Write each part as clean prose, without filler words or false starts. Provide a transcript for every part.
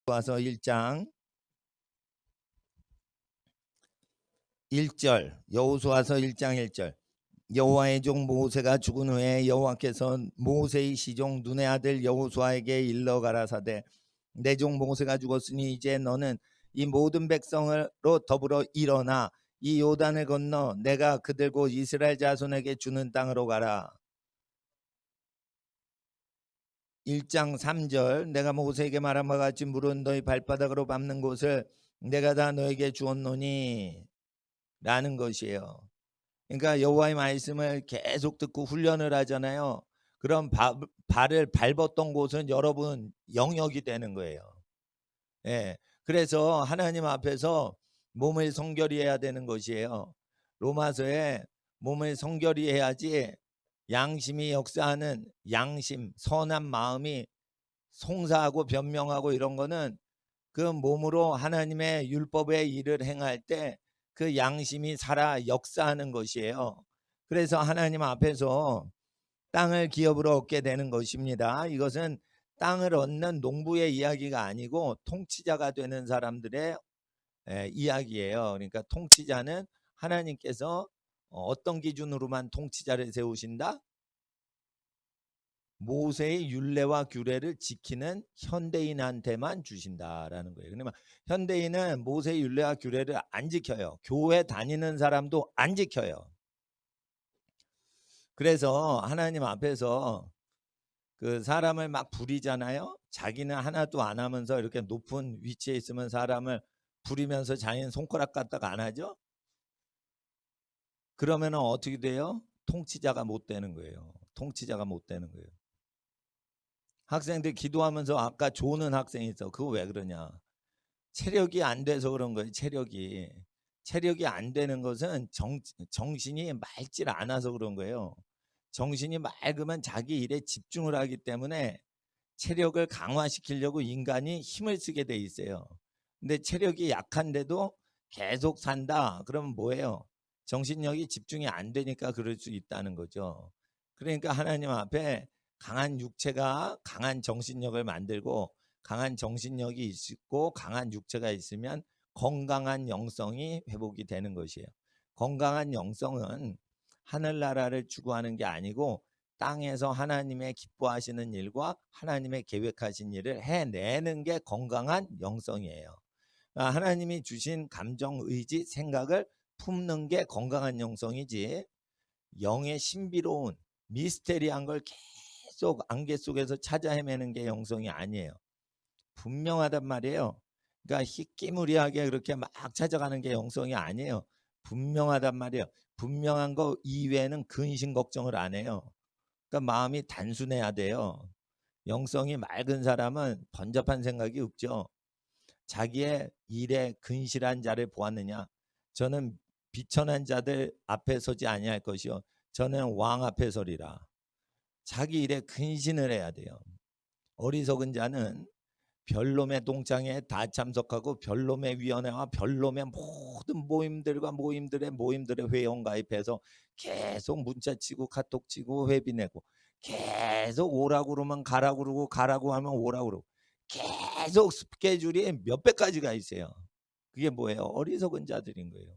와서 1장 1절, 여호수아서 1장 1절. 여호와의 종 모세가 죽은 후에 여호와께서 모세의 시종 눈의 아들 여호수아에게 일러 가라사대, 내 종 모세가 죽었으니 이제 너는 이 모든 백성으로 더불어 일어나 이 요단을 건너 내가 그들고 이스라엘 자손에게 주는 땅으로 가라. 1장 3절, 내가 모세에게 말한 바와 같이 물은 너희 발바닥으로 밟는 곳을 내가 다 너에게 주었노니 라는 것이에요. 그러니까 여호와의 말씀을 계속 듣고 훈련을 하잖아요. 그럼 발을 밟았던 곳은 여러분 영역이 되는 거예요. 예. 그래서 하나님 앞에서 몸을 성결히 해야 되는 것이에요. 로마서에 몸을 성결히 해야지 양심이 역사하는 양심, 선한 마음이 송사하고 변명하고 이런 거는 그 몸으로 하나님의 율법의 일을 행할 때 그 양심이 살아 역사하는 것이에요. 그래서 하나님 앞에서 땅을 기업으로 얻게 되는 것입니다. 이것은 땅을 얻는 농부의 이야기가 아니고 통치자가 되는 사람들의 이야기예요. 그러니까 통치자는 하나님께서 어떤 기준으로만 통치자를 세우신다? 모세의 율례와 규례를 지키는 현대인한테만 주신다라는 거예요. 그러면 현대인은 모세의 율례와 규례를 안 지켜요. 교회 다니는 사람도 안 지켜요. 그래서 하나님 앞에서 그 사람을 막 부리잖아요. 자기는 하나도 안 하면서 이렇게 높은 위치에 있으면 사람을 부리면서 자기는 손가락 갖다가 안 하죠. 그러면 어떻게 돼요? 통치자가 못 되는 거예요. 통치자가 못 되는 거예요. 학생들 기도하면서 아까 조는 학생이 있어. 그거 왜 그러냐? 체력이 안 돼서 그런 거예요. 체력이 안 되는 것은 정신이 맑질 않아서 그런 거예요. 정신이 맑으면 자기 일에 집중을 하기 때문에 체력을 강화시키려고 인간이 힘을 쓰게 돼 있어요. 근데 체력이 약한데도 계속 산다. 그러면 뭐예요? 정신력이 집중이 안 되니까 그럴 수 있다는 거죠. 그러니까 하나님 앞에 강한 육체가 강한 정신력을 만들고, 강한 정신력이 있고 강한 육체가 있으면 건강한 영성이 회복이 되는 것이에요. 건강한 영성은 하늘나라를 추구하는 게 아니고 땅에서 하나님의 기뻐하시는 일과 하나님의 계획하신 일을 해내는 게 건강한 영성이에요. 하나님이 주신 감정, 의지, 생각을 품는 게 건강한 영성이지, 영의 신비로운 미스테리한 걸 계속 안개 속에서 찾아 헤매는 게 영성이 아니에요. 분명하단 말이에요. 그러니까 희끼무리하게 그렇게 막 찾아가는 게 영성이 아니에요. 분명하단 말이에요. 분명한 거 이외에는 근심 걱정을 안 해요. 그러니까 마음이 단순해야 돼요. 영성이 맑은 사람은 번잡한 생각이 없죠. 자기의 일에 근실한 자를 보았느냐? 저는 비천한 자들 앞에 서지 아니할 것이요 저는 왕 앞에 서리라. 자기 일에 근신을 해야 돼요. 어리석은 자는 별놈의 동창에 다 참석하고 별놈의 위원회와 별놈의 모든 모임들의 회원 가입해서 계속 문자 치고 카톡 치고 회비 내고, 계속 오라고 그러면 가라고 그러고 가라고 하면 오라고 그러고, 계속 스케줄이 몇백 가지가 있어요. 그게 뭐예요? 어리석은 자들인 거예요.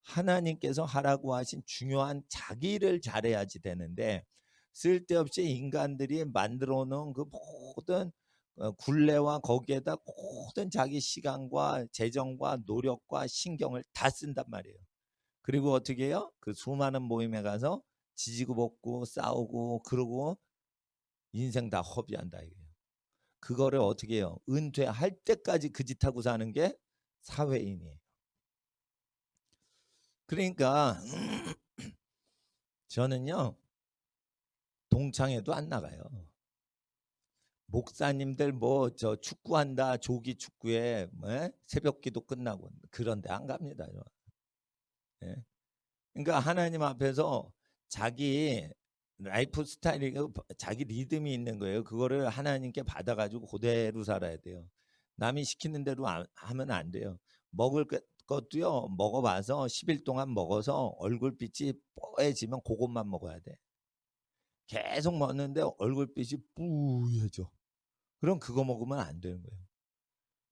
하나님께서 하라고 하신 중요한 자기 일을 잘해야지 되는데, 쓸데없이 인간들이 만들어 놓은 그 모든 굴레와 거기에다 모든 자기 시간과 재정과 노력과 신경을 다 쓴단 말이에요. 그리고 어떻게 해요? 그 수많은 모임에 가서 지지고 볶고 싸우고 그러고 인생 다 허비한다 이거예요. 그거를 어떻게 해요? 은퇴할 때까지 그 짓 하고 사는 게 사회인이에요. 그러니까 저는요, 동창회도 안 나가요. 목사님들 뭐 저 축구한다, 조기 축구에 새벽기도 끝나고 그런데 안 갑니다. 예. 그러니까 하나님 앞에서 자기 라이프 스타일이 자기 리듬이 있는 거예요. 그거를 하나님께 받아가지고 그대로 살아야 돼요. 남이 시키는 대로 하면 안 돼요. 먹을 것도요, 먹어봐서 10일 동안 먹어서 얼굴빛이 뽀해지면 그것만 먹어야 돼. 계속 먹는데 얼굴빛이 뿌얘져. 그럼 그거 먹으면 안 되는 거예요.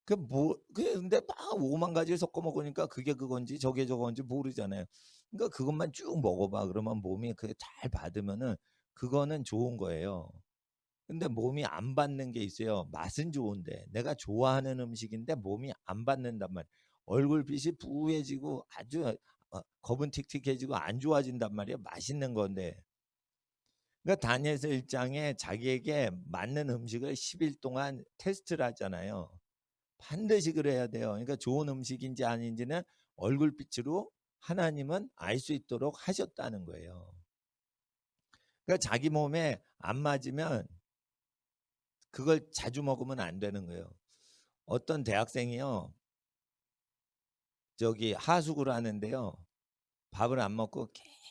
근데 막 5만 가지를 섞어 먹으니까 그게 그건지 저게 저건지 모르잖아요. 그러니까 그것만 쭉 먹어봐. 그러면 몸이 그게 잘 받으면은 그거는 좋은 거예요. 근데 몸이 안 받는 게 있어요. 맛은 좋은데 내가 좋아하는 음식인데 몸이 안 받는단 말이에요. 얼굴빛이 부해지고 아주 거분틱틱해지고 안 좋아진단 말이에요. 맛있는 건데. 그러니까 다니엘서 1장에 자기에게 맞는 음식을 10일 동안 테스트를 하잖아요. 반드시 그래야 돼요. 그러니까 좋은 음식인지 아닌지는 얼굴빛으로 하나님은 알 수 있도록 하셨다는 거예요. 그러니까 자기 몸에 안 맞으면 그걸 자주 먹으면 안 되는 거예요. 어떤 대학생이요. 저기 하숙을 하는데요. 밥을 안 먹고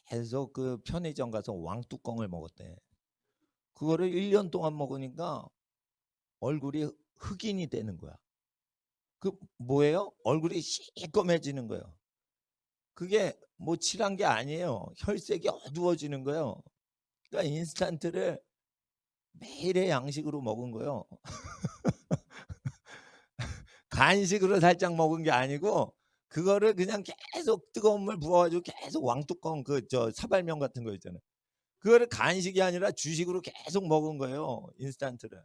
계속 그 편의점 가서 왕뚜껑을 먹었대. 그거를 1년 동안 먹으니까 얼굴이 흑인이 되는 거야. 그 뭐예요? 얼굴이 시꺼매지는 거예요. 그게 뭐 칠한 게 아니에요. 혈색이 어두워지는 거예요. 그러니까 인스턴트를 매일의 양식으로 먹은 거예요. 간식으로 살짝 먹은 게 아니고 그거를 그냥 계속 뜨거운 물 부어가지고 계속 왕뚜껑 그 저 사발면 같은 거 있잖아요. 그거를 간식이 아니라 주식으로 계속 먹은 거예요. 인스턴트를.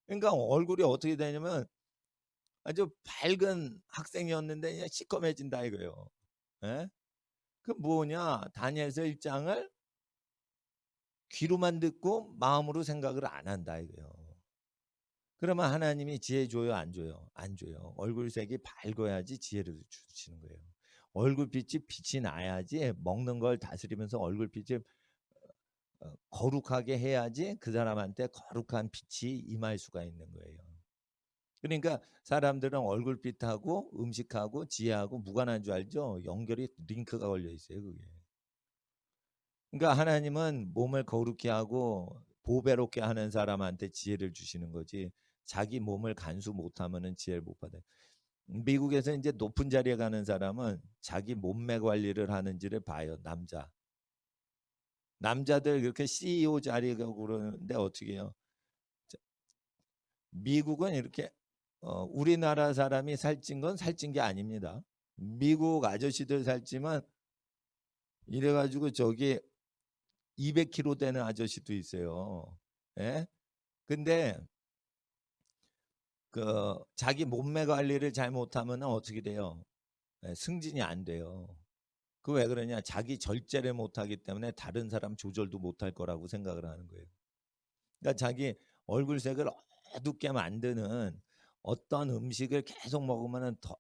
그러니까 얼굴이 어떻게 되냐면 아주 밝은 학생이었는데 그냥 시커매진다 이거예요. 예? 그 뭐냐? 다니엘서 1장을 귀로만 듣고 마음으로 생각을 안 한다 이거예요. 그러면 하나님이 지혜 줘요, 안 줘요? 안 줘요. 얼굴색이 밝아야지 지혜를 주시는 거예요. 얼굴빛이 빛이 나야지 먹는 걸 다스리면서 얼굴빛이 거룩하게 해야지 그 사람한테 거룩한 빛이 임할 수가 있는 거예요. 그러니까 사람들은 얼굴빛하고 음식하고 지혜하고 무관한 줄 알죠? 연결이 링크가 걸려 있어요, 그게. 그러니까 하나님은 몸을 거룩히 하고 보배롭게 하는 사람한테 지혜를 주시는 거지. 자기 몸을 간수 못하면은 지혜를 못 받아요. 미국에서 이제 높은 자리에 가는 사람은 자기 몸매 관리를 하는지를 봐요. 남자들 그렇게 CEO 자리에 가고 그러는데 어떻게 해요? 미국은 이렇게 우리나라 사람이 살찐 건 살찐 게 아닙니다. 미국 아저씨들 살찌면 이래가지고 저기 200kg 되는 아저씨도 있어요. 예? 근데 그 자기 몸매 관리를 잘 못하면 어떻게 돼요? 예, 승진이 안 돼요. 그 왜 그러냐? 자기 절제를 못하기 때문에 다른 사람 조절도 못할 거라고 생각을 하는 거예요. 그러니까 자기 얼굴색을 어둡게 만드는 어떤 음식을 계속 먹으면 더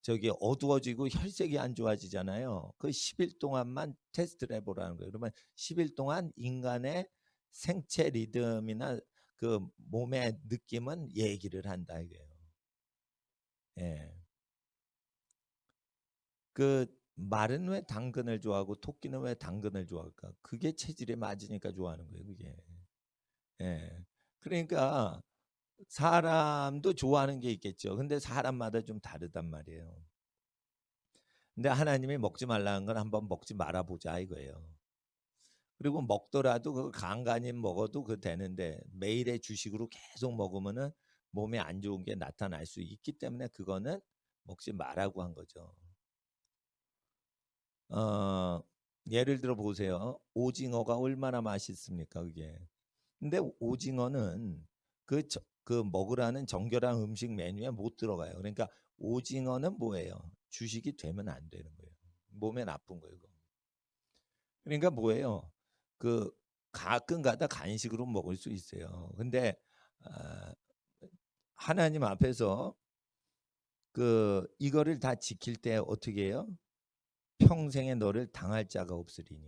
저기 어두워지고 혈색이 안 좋아지잖아요. 그 10일 동안만 테스트를 해보라는 거예요. 그러면 10일 동안 인간의 생체 리듬이나 그 몸의 느낌은 얘기를 한다 이거예요. 예. 그 말은 왜 당근을 좋아하고 토끼는 왜 당근을 좋아할까? 그게 체질에 맞으니까 좋아하는 거예요, 그게. 예. 그러니까 사람도 좋아하는 게 있겠죠. 근데 사람마다 좀 다르단 말이에요. 근데 하나님이 먹지 말라는 건 한번 먹지 말아 보자 이거예요. 그리고 먹더라도 그 간간히 먹어도 그 되는데 매일의 주식으로 계속 먹으면은 몸에 안 좋은 게 나타날 수 있기 때문에 그거는 먹지 말라고 한 거죠. 어, 예를 들어 보세요. 오징어가 얼마나 맛있습니까, 그게. 근데 오징어는 그 먹으라는 정결한 음식 메뉴에 못 들어가요. 그러니까 오징어는 뭐예요? 주식이 되면 안 되는 거예요. 몸에 나쁜 거예요. 그거. 그러니까 뭐예요? 그 가끔가다 간식으로 먹을 수 있어요. 근데 아, 하나님 앞에서 그 이거를 다 지킬 때 어떻게 해요? 평생에 너를 당할 자가 없으리니.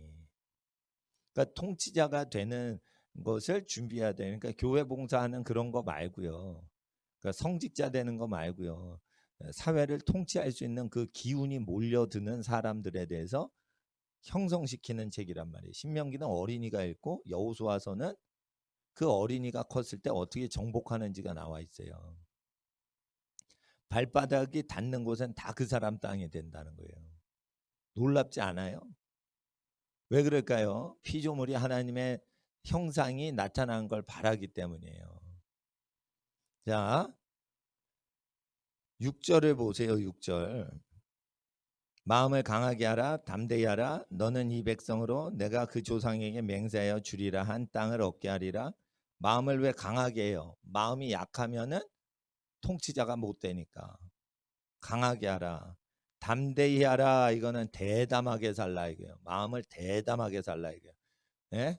그러니까 통치자가 되는 것을 준비해야 돼. 그러니까 교회 봉사하는 그런 거 말고요. 그러니까 성직자 되는 거 말고요. 사회를 통치할 수 있는 그 기운이 몰려드는 사람들에 대해서 형성시키는 책이란 말이에요. 신명기는 어린이가 읽고 여호수아서는 그 어린이가 컸을 때 어떻게 정복하는지가 나와 있어요. 발바닥이 닿는 곳은 다 그 사람 땅이 된다는 거예요. 놀랍지 않아요? 왜 그럴까요? 피조물이 하나님의 형상이 나타나는 걸 바라기 때문이에요. 자, 6절을 보세요. 6절. 마음을 강하게 하라, 담대히 하라. 너는 이 백성으로 내가 그 조상에게 맹세하여 주리라 한 땅을 얻게 하리라. 마음을 왜 강하게 해요? 마음이 약하면은 통치자가 못 되니까. 강하게 하라. 담대히 하라. 이거는 대담하게 살라 이거예요. 마음을 대담하게 살라 이거예요. 예?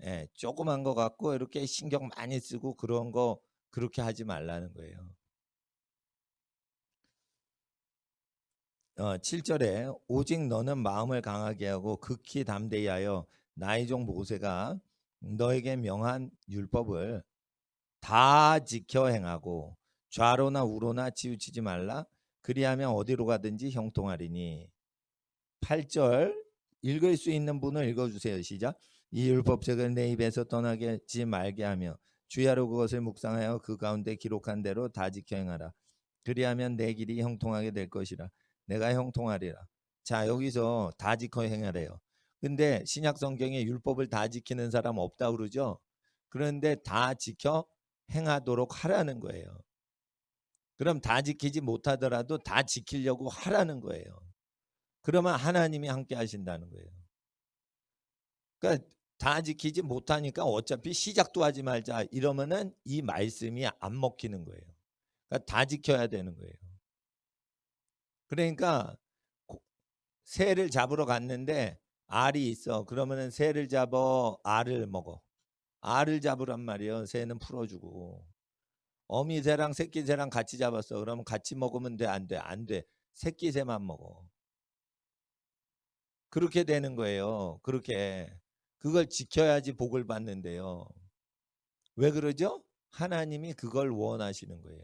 예, 조그만 거 갖고 이렇게 신경 많이 쓰고 그런 거 그렇게 하지 말라는 거예요. 7절에 오직 너는 마음을 강하게 하고 극히 담대히 하여 나의 종 모세가 너에게 명한 율법을 다 지켜 행하고 좌로나 우로나 치우치지 말라. 그리하면 어디로 가든지 형통하리니. 8절 읽을 수 있는 분을 읽어주세요. 시작. 이 율법책을 내 입에서 떠나지 말게 하며 주야로 그것을 묵상하여 그 가운데 기록한 대로 다 지켜 행하라. 그리하면 내 길이 형통하게 될 것이라. 내가 형통하리라. 자, 여기서 다 지켜 행하래요. 근데 신약 성경에 율법을 다 지키는 사람 없다 그러죠. 그런데 다 지켜 행하도록 하라는 거예요. 그럼 다 지키지 못하더라도 다 지키려고 하라는 거예요. 그러면 하나님이 함께 하신다는 거예요. 그러니까 다 지키지 못하니까 어차피 시작도 하지 말자 이러면은 이 말씀이 안 먹히는 거예요. 그러니까 다 지켜야 되는 거예요. 그러니까 새를 잡으러 갔는데 알이 있어. 그러면은 새를 잡어 알을 먹어. 알을 잡으란 말이에요. 새는 풀어주고. 어미 새랑 새끼 새랑 같이 잡았어. 그러면 같이 먹으면 돼? 안 돼? 안 돼. 새끼 새만 먹어. 그렇게 되는 거예요. 그렇게. 그걸 지켜야지 복을 받는데요. 왜 그러죠? 하나님이 그걸 원하시는 거예요.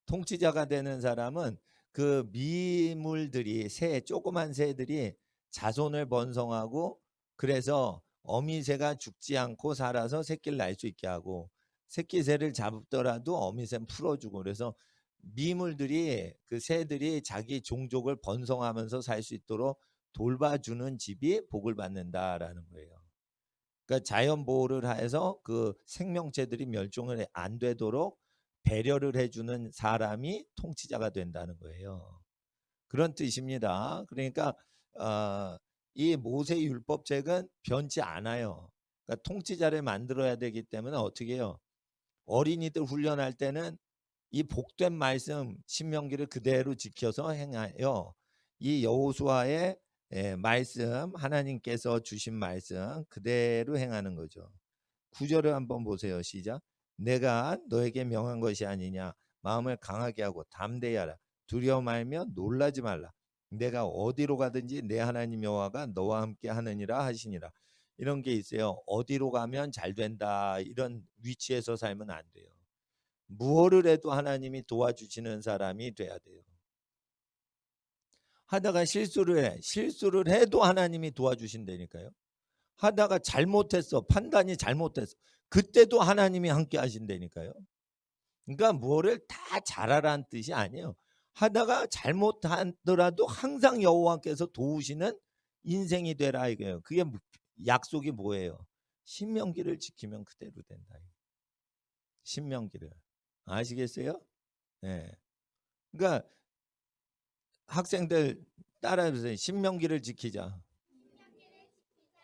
통치자가 되는 사람은 그 미물들이 조그만 새들이 자손을 번성하고 그래서 어미새가 죽지 않고 살아서 새끼를 낳을 수 있게 하고 새끼새를 잡더라도 어미새는 풀어주고 그래서 미물들이 그 새들이 자기 종족을 번성하면서 살 수 있도록 돌봐주는 집이 복을 받는다라는 거예요. 그러니까 자연 보호를 해서 그 생명체들이 멸종을 안 되도록 배려를 해주는 사람이 통치자가 된다는 거예요. 그런 뜻입니다. 그러니까 이 모세 율법책은 변치 않아요. 그러니까 통치자를 만들어야 되기 때문에 어떻게 해요? 어린이들 훈련할 때는 이 복된 말씀 신명기를 그대로 지켜서 행하여 이 여호수아의 말씀 하나님께서 주신 말씀 그대로 행하는 거죠. 9절을 한번 보세요. 시작. 내가 너에게 명한 것이 아니냐. 마음을 강하게 하고 담대히 하라. 두려워 말며 놀라지 말라. 내가 어디로 가든지 내 하나님 여호와가 너와 함께 하느니라 하시니라. 이런 게 있어요. 어디로 가면 잘 된다. 이런 위치에서 살면 안 돼요. 무엇을 해도 하나님이 도와주시는 사람이 돼야 돼요. 하다가 실수를 해. 실수를 해도 하나님이 도와주신다니까요. 하다가 잘못했어. 판단이 잘못했어. 그때도 하나님이 함께 하신다니까요. 그러니까 뭐를 다 잘하라는 뜻이 아니에요. 하다가 잘못하더라도 항상 여호와께서 도우시는 인생이 되라 이거예요. 그게 약속이 뭐예요? 신명기를 지키면 그대로 된다. 신명기를. 아시겠어요? 네. 그러니까 학생들 따라해보세요. 신명기를 지키자.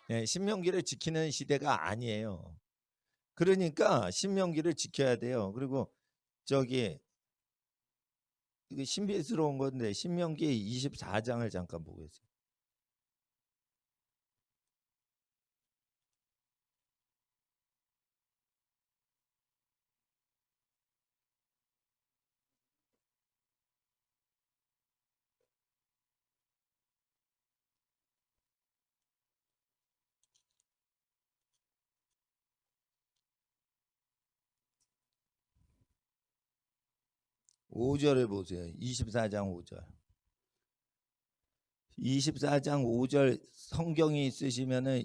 네, 신명기를 지키는 시대가 아니에요. 그러니까 신명기를 지켜야 돼요. 그리고 저기 이게 신비스러운 건데 신명기 24장을 잠깐 보겠습니다. 5절을 보세요. 24장 5절. 24장 5절 성경이 있으시면은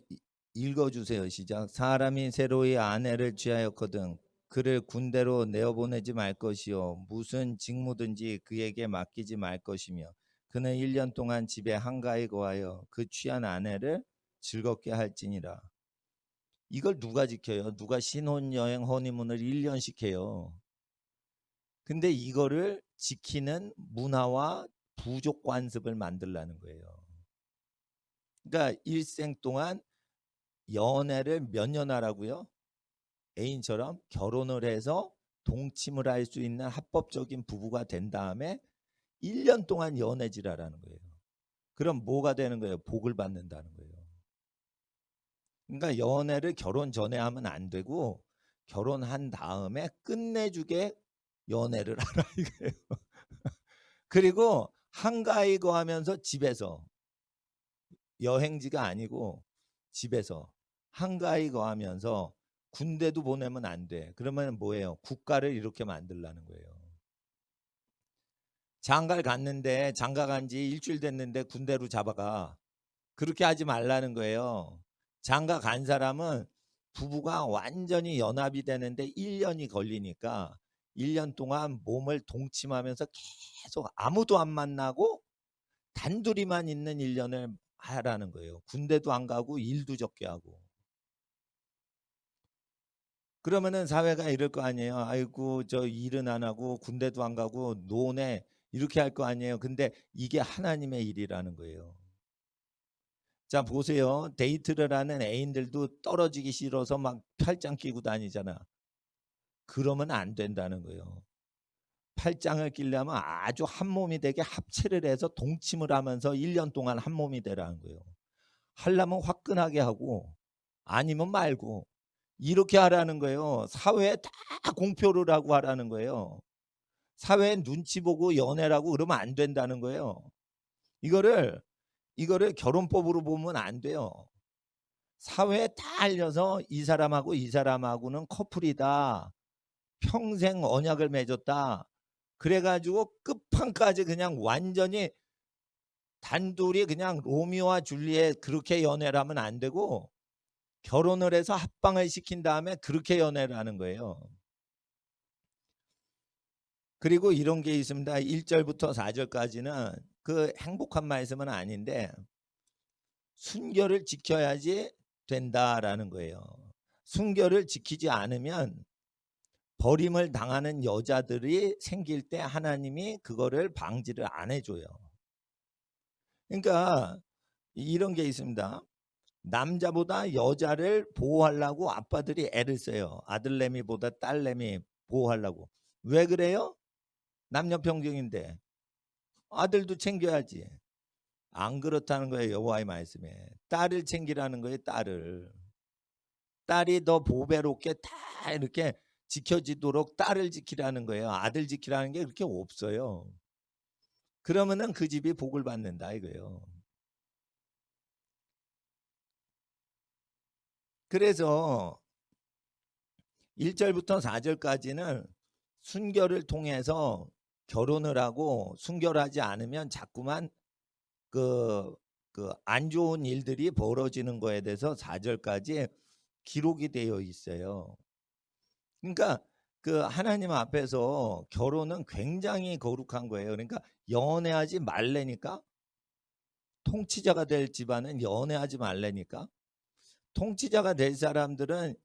읽어주세요. 시작. 사람이 새로이 아내를 취하였거든 그를 군대로 내어보내지 말 것이요 무슨 직무든지 그에게 맡기지 말 것이며 그는 1년 동안 집에 한가히 거하여 그 취한 아내를 즐겁게 할지니라. 이걸 누가 지켜요? 누가 신혼여행 허니문을 1년씩 해요? 근데 이거를 지키는 문화와 부족 관습을 만들라는 거예요. 그러니까 일생 동안 연애를 몇 년 하라고요? 애인처럼 결혼을 해서 동침을 할 수 있는 합법적인 부부가 된 다음에 1년 동안 연애질하라는 거예요. 그럼 뭐가 되는 거예요? 복을 받는다는 거예요. 그러니까 연애를 결혼 전에 하면 안 되고 결혼한 다음에 끝내주게 연애를 하라 이거예요. 그리고 한가위 거하면서 집에서 여행지가 아니고 집에서 한가위 거하면서 군대도 보내면 안 돼. 그러면 뭐예요? 국가를 이렇게 만들라는 거예요. 장가를 갔는데 장가 간 지 일주일 됐는데 군대로 잡아가. 그렇게 하지 말라는 거예요. 장가 간 사람은 부부가 완전히 연합이 되는데 1년이 걸리니까 1년 동안 몸을 동침하면서 계속 아무도 안 만나고 단둘이만 있는 1년을 하라는 거예요. 군대도 안 가고 일도 적게 하고. 그러면은 사회가 이럴 거 아니에요. 아이고 저 일은 안 하고 군대도 안 가고 노네 이렇게 할 거 아니에요. 근데 이게 하나님의 일이라는 거예요. 자 보세요. 데이트를 하는 애인들도 떨어지기 싫어서 막 팔짱 끼고 다니잖아. 그러면 안 된다는 거예요. 팔짱을 끼려면 아주 한 몸이 되게 합체를 해서 동침을 하면서 1년 동안 한 몸이 되라는 거예요. 하려면 화끈하게 하고 아니면 말고 이렇게 하라는 거예요. 사회에 다 공표를 하고 하라는 거예요. 사회에 눈치 보고 연애라고 그러면 안 된다는 거예요. 이거를 결혼법으로 보면 안 돼요. 사회에 다 알려서 이 사람하고 이 사람하고는 커플이다. 평생 언약을 맺었다. 그래가지고 끝판까지 그냥 완전히 단둘이 그냥 로미오와 줄리엣 그렇게 연애를 하면 안 되고 결혼을 해서 합방을 시킨 다음에 그렇게 연애를 하는 거예요. 그리고 이런 게 있습니다. 1절부터 4절까지는 그 행복한 말씀은 아닌데 순결을 지켜야지 된다라는 거예요. 순결을 지키지 않으면 버림을 당하는 여자들이 생길 때 하나님이 그거를 방지를 안 해줘요. 그러니까 이런 게 있습니다. 남자보다 여자를 보호하려고 아빠들이 애를 써요. 아들내미보다 딸내미 보호하려고. 왜 그래요? 남녀 평등인데 아들도 챙겨야지. 안 그렇다는 거예요. 여호와의 말씀에. 딸을 챙기라는 거예요. 딸이 더 보배롭게 다 이렇게 지켜지도록 딸을 지키라는 거예요. 아들 지키라는 게 그렇게 없어요. 그러면은 그 집이 복을 받는다 이거예요. 그래서 1절부터 4절까지는 순결을 통해서 결혼을 하고 순결하지 않으면 자꾸만 그 안 좋은 일들이 벌어지는 거에 대해서 4절까지 기록이 되어 있어요. 그러니까 그 하나님 앞에서 결혼은 굉장히 거룩한 거예요. 그러니까 연애하지 말래니까 통치자가 될 집안은 연애하지 말래니까 통치자가 될 사람들은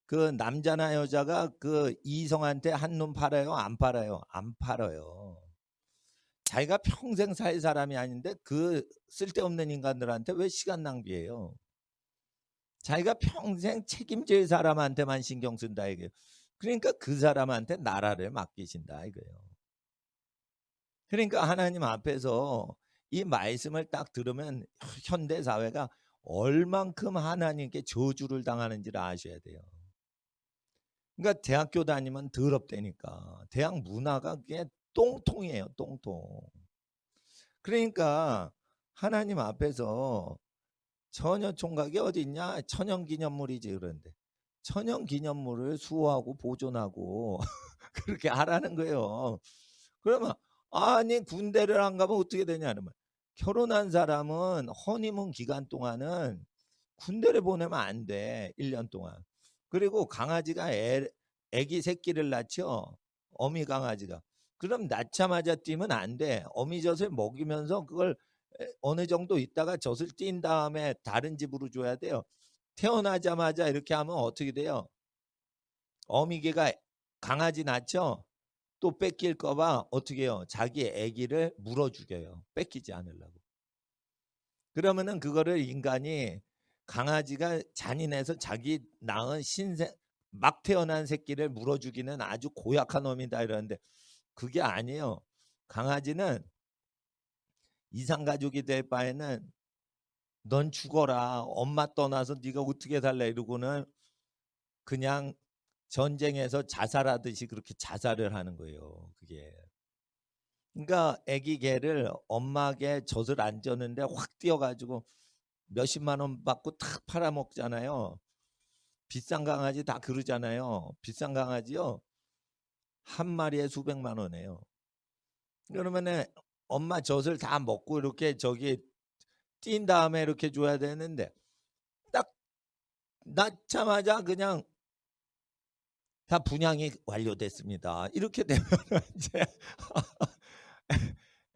그 남자나 여자가 그 이성한테 한눈 팔아요? 안 팔아요? 안 팔아요. 자기가 평생 살 사람이 아닌데 그 쓸데없는 인간들한테 왜 시간 낭비해요? 자기가 평생 책임질 사람한테만 신경 쓴다 이거예요. 그러니까 그 사람한테 나라를 맡기신다 이거예요. 그러니까 하나님 앞에서 이 말씀을 딱 들으면 현대 사회가 얼만큼 하나님께 저주를 당하는지를 아셔야 돼요. 그러니까 대학교 다니면 더럽다니까. 대학 문화가 그게 똥통이에요. 똥통. 그러니까 하나님 앞에서 처녀 총각이 어디 있냐? 천연기념물이지 그런데. 천연기념물을 수호하고 보존하고 그렇게 하라는 거예요. 그러면 아니 군대를 안 가면 어떻게 되냐는 말. 결혼한 사람은 허니문 기간 동안은 군대를 보내면 안 돼. 1년 동안. 그리고 강아지가 애기 새끼를 낳죠. 어미 강아지가. 그럼 낳자마자 뛰면 안 돼. 어미젖을 먹이면서 그걸 어느 정도 있다가 젖을 띈 다음에 다른 집으로 줘야 돼요. 태어나자마자 이렇게 하면 어떻게 돼요? 어미개가 강아지 낳죠. 또 뺏길까 봐 어떻게 해요? 자기 아기를 물어 죽여요. 뺏기지 않으려고. 그러면은 그거를 인간이 강아지가 잔인해서 자기 낳은 신생 막 태어난 새끼를 물어 죽이는 아주 고약한 놈이다 이러는데 그게 아니에요. 강아지는 이상가족이 될 바에는 넌 죽어라. 엄마 떠나서 네가 어떻게 살래 이러고는 그냥 전쟁에서 자살하듯이 그렇게 자살을 하는 거예요. 그게. 그러니까 아기 개를 엄마 개 젖을 안 줬는데 확 뛰어가지고 몇십만 원 받고 탁 팔아먹잖아요. 비싼 강아지 다 그러잖아요. 비싼 강아지요. 한 마리에 수백만 원이에요. 그러면은 엄마 젖을 다 먹고 이렇게 저기 뛴 다음에 이렇게 줘야 되는데 딱 낳자마자 그냥 다 분양이 완료됐습니다. 이렇게 되면 이제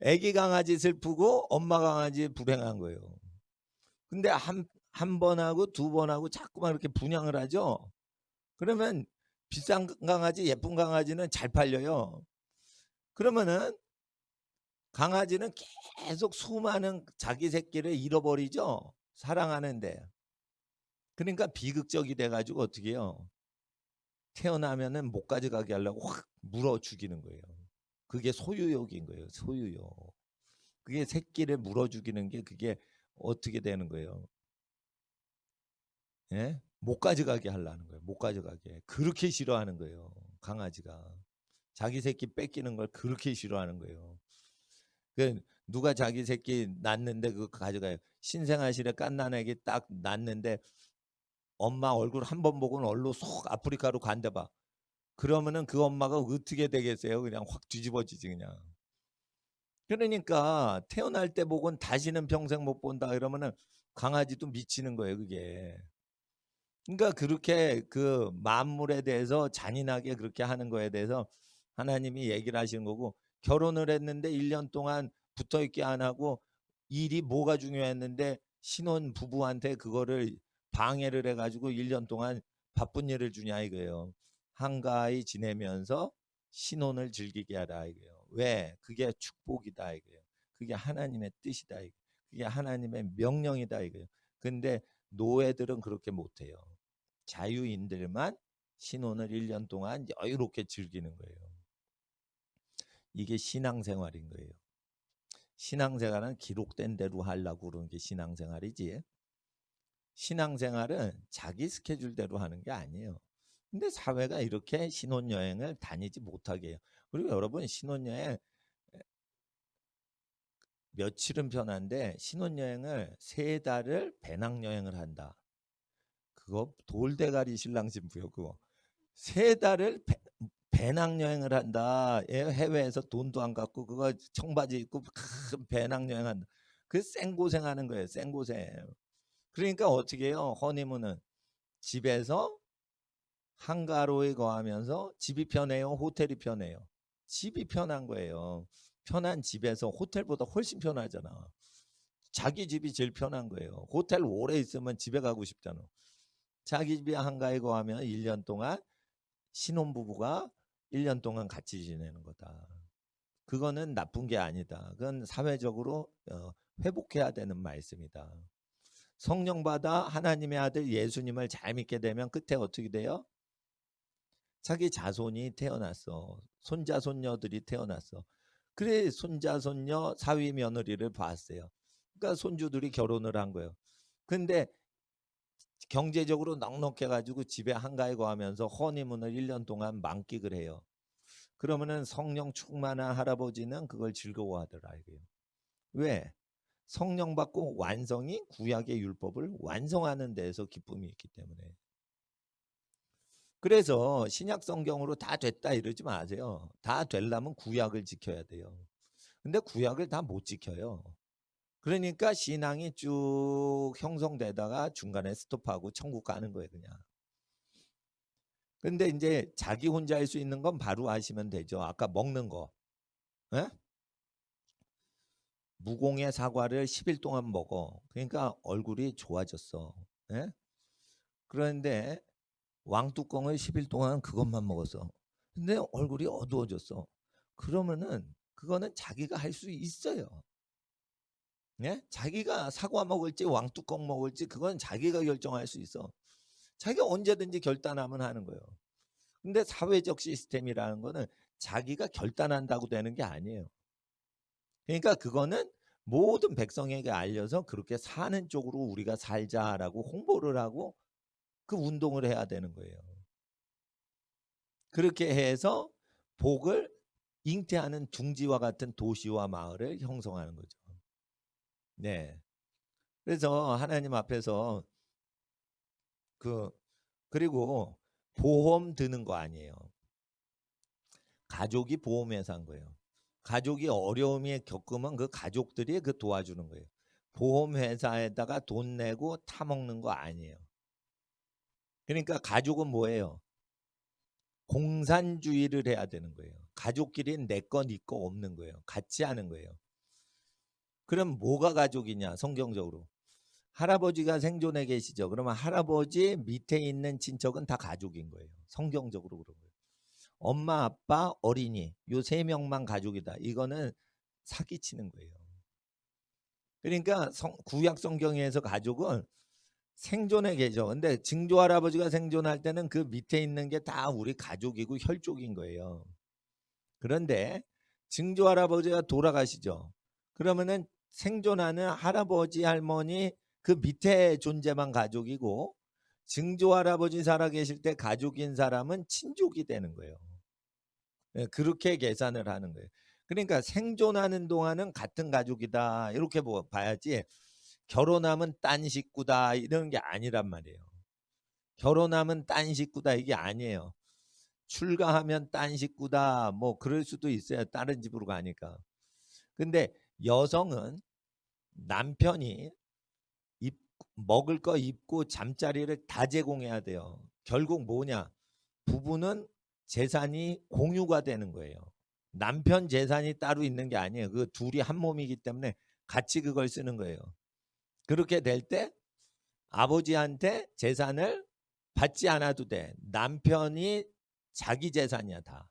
아기 강아지 슬프고 엄마 강아지 불행한 거예요. 근데 한 번 하고 두 번 하고 자꾸만 이렇게 분양을 하죠. 그러면 비싼 강아지, 예쁜 강아지는 잘 팔려요. 그러면은 강아지는 계속 수많은 자기 새끼를 잃어버리죠. 사랑하는데. 그러니까 비극적이 돼가지고 어떻게 해요? 태어나면은 못 가져가게 하려고 확 물어 죽이는 거예요. 그게 소유욕인 거예요. 소유욕. 그게 새끼를 물어 죽이는 게 그게 어떻게 되는 거예요? 예? 못 가져가게 하려는 거예요. 못 가져가게. 그렇게 싫어하는 거예요. 강아지가. 자기 새끼 뺏기는 걸 그렇게 싫어하는 거예요. 그 누가 자기 새끼 낳는데 그거 가져가요. 신생아실에 갓난 애기 딱 낳는데 엄마 얼굴 한 번 보고는 얼로 속 아프리카로 간대봐. 그러면은 그 엄마가 어떻게 되겠어요? 그냥 확 뒤집어지지 그냥. 그러니까 태어날 때 보고는 다시는 평생 못 본다 이러면은 강아지도 미치는 거예요, 그게. 그러니까 그렇게 그 만물에 대해서 잔인하게 그렇게 하는 거에 대해서 하나님이 얘기를 하시는 거고 결혼을 했는데 1년 동안 붙어 있게 안 하고 일이 뭐가 중요했는데 신혼 부부한테 그거를 방해를 해가지고 1년 동안 바쁜 일을 주냐 이거예요. 한가히 지내면서 신혼을 즐기게 하라 이거예요. 왜? 그게 축복이다 이거예요. 그게 하나님의 뜻이다 이거예요. 그게 하나님의 명령이다 이거예요. 근데 노예들은 그렇게 못해요. 자유인들만 신혼을 1년 동안 여유롭게 즐기는 거예요. 이게 신앙생활인 거예요. 신앙생활은 기록된 대로 하려고 그러는 게 신앙생활이지. 신앙생활은 자기 스케줄대로 하는 게 아니에요. 근데 사회가 이렇게 신혼여행을 다니지 못하게 해요. 그리고 여러분 신혼여행 며칠은 편한데 신혼여행을 3달을 배낭여행을 한다. 그거 돌대가리 신랑 신부요 그거. 3달을 배낭여행을 한다. 해외에서 돈도 안 갖고 그거 청바지 입고 큰 배낭여행 한다. 그 생고생하는 거예요. 생고생. 그러니까 어떻게 해요? 허니문은 집에서 한가로이 거하면서 집이 편해요? 호텔이 편해요? 집이 편한 거예요. 편한 집에서 호텔보다 훨씬 편하잖아. 자기 집이 제일 편한 거예요. 호텔 오래 있으면 집에 가고 싶잖아. 자기 집에 한가히 거하면 1년 동안 신혼부부가 1년 동안 같이 지내는 거다. 그거는 나쁜 게 아니다. 그건 사회적으로 회복해야 되는 말씀이다. 성령 받아 하나님의 아들 예수님을 잘 믿게 되면 끝에 어떻게 돼요? 자기 자손이 태어났어. 손자 손녀들이 태어났어. 그래 손자 손녀 사위 며느리를 봤어요. 그러니까 손주들이 결혼을 한 거예요. 근데 경제적으로 넉넉해가지고 집에 한가해 거하면서 허니문을 1년 동안 만끽을 해요. 그러면은 성령 충만한 할아버지는 그걸 즐거워하더라 이거예요. 왜? 성령 받고 완성이 구약의 율법을 완성하는 데에서 기쁨이 있기 때문에. 그래서 신약 성경으로 다 됐다 이러지 마세요. 다 되려면 구약을 지켜야 돼요. 근데 구약을 다 못 지켜요. 그러니까 신앙이 쭉 형성되다가 중간에 스톱하고 천국 가는 거예요, 그냥. 근데 이제 자기 혼자 할 수 있는 건 바로 하시면 되죠. 아까 먹는 거. 에? 무공의 사과를 10일 동안 먹어. 그러니까 얼굴이 좋아졌어. 에? 그런데 왕뚜껑을 10일 동안 그것만 먹었어. 근데 얼굴이 어두워졌어. 그러면은 그거는 자기가 할 수 있어요. 예? 자기가 사과 먹을지 왕뚜껑 먹을지 그건 자기가 결정할 수 있어. 자기가 언제든지 결단하면 하는 거예요. 근데 사회적 시스템이라는 거는 자기가 결단한다고 되는 게 아니에요. 그러니까 그거는 모든 백성에게 알려서 그렇게 사는 쪽으로 우리가 살자라고 홍보를 하고 그 운동을 해야 되는 거예요. 그렇게 해서 복을 잉태하는 둥지와 같은 도시와 마을을 형성하는 거죠. 네. 그래서 하나님 앞에서 그리고 보험 드는 거 아니에요. 가족이 보험회사 한 거예요. 가족이 어려움이 겪으면 그 가족들이 그 도와주는 거예요. 보험회사에다가 돈 내고 타먹는 거 아니에요. 그러니까 가족은 뭐예요? 공산주의를 해야 되는 거예요. 가족끼리 내 거, 네 거 없는 거예요. 같이 하는 거예요. 그럼 뭐가 가족이냐? 성경적으로. 할아버지가 생존해 계시죠. 그러면 할아버지 밑에 있는 친척은 다 가족인 거예요. 성경적으로 그런 거예요. 엄마, 아빠, 어린이 요 세 명만 가족이다. 이거는 사기치는 거예요. 그러니까 구약 성경에서 가족은 생존에 계죠. 근데 증조 할아버지가 생존할 때는 그 밑에 있는 게 다 우리 가족이고 혈족인 거예요. 그런데 증조 할아버지가 돌아가시죠. 그러면은 생존하는 할아버지 할머니 그 밑에 존재만 가족이고 증조 할아버지 살아 계실 때 가족인 사람은 친족이 되는 거예요. 예, 그렇게 계산을 하는 거예요. 그러니까 생존하는 동안은 같은 가족이다 이렇게 봐야지 결혼하면 딴 식구다 이런 게 아니란 말이에요. 결혼하면 딴 식구다 이게 아니에요. 출가하면 딴 식구다 뭐 그럴 수도 있어요. 다른 집으로 가니까. 근데 여성은 남편이 먹을 거 입고 잠자리를 다 제공해야 돼요. 결국 뭐냐? 부부는 재산이 공유가 되는 거예요. 남편 재산이 따로 있는 게 아니에요. 그 둘이 한 몸이기 때문에 같이 그걸 쓰는 거예요. 그렇게 될 때 아버지한테 재산을 받지 않아도 돼. 남편이 자기 재산이야 다.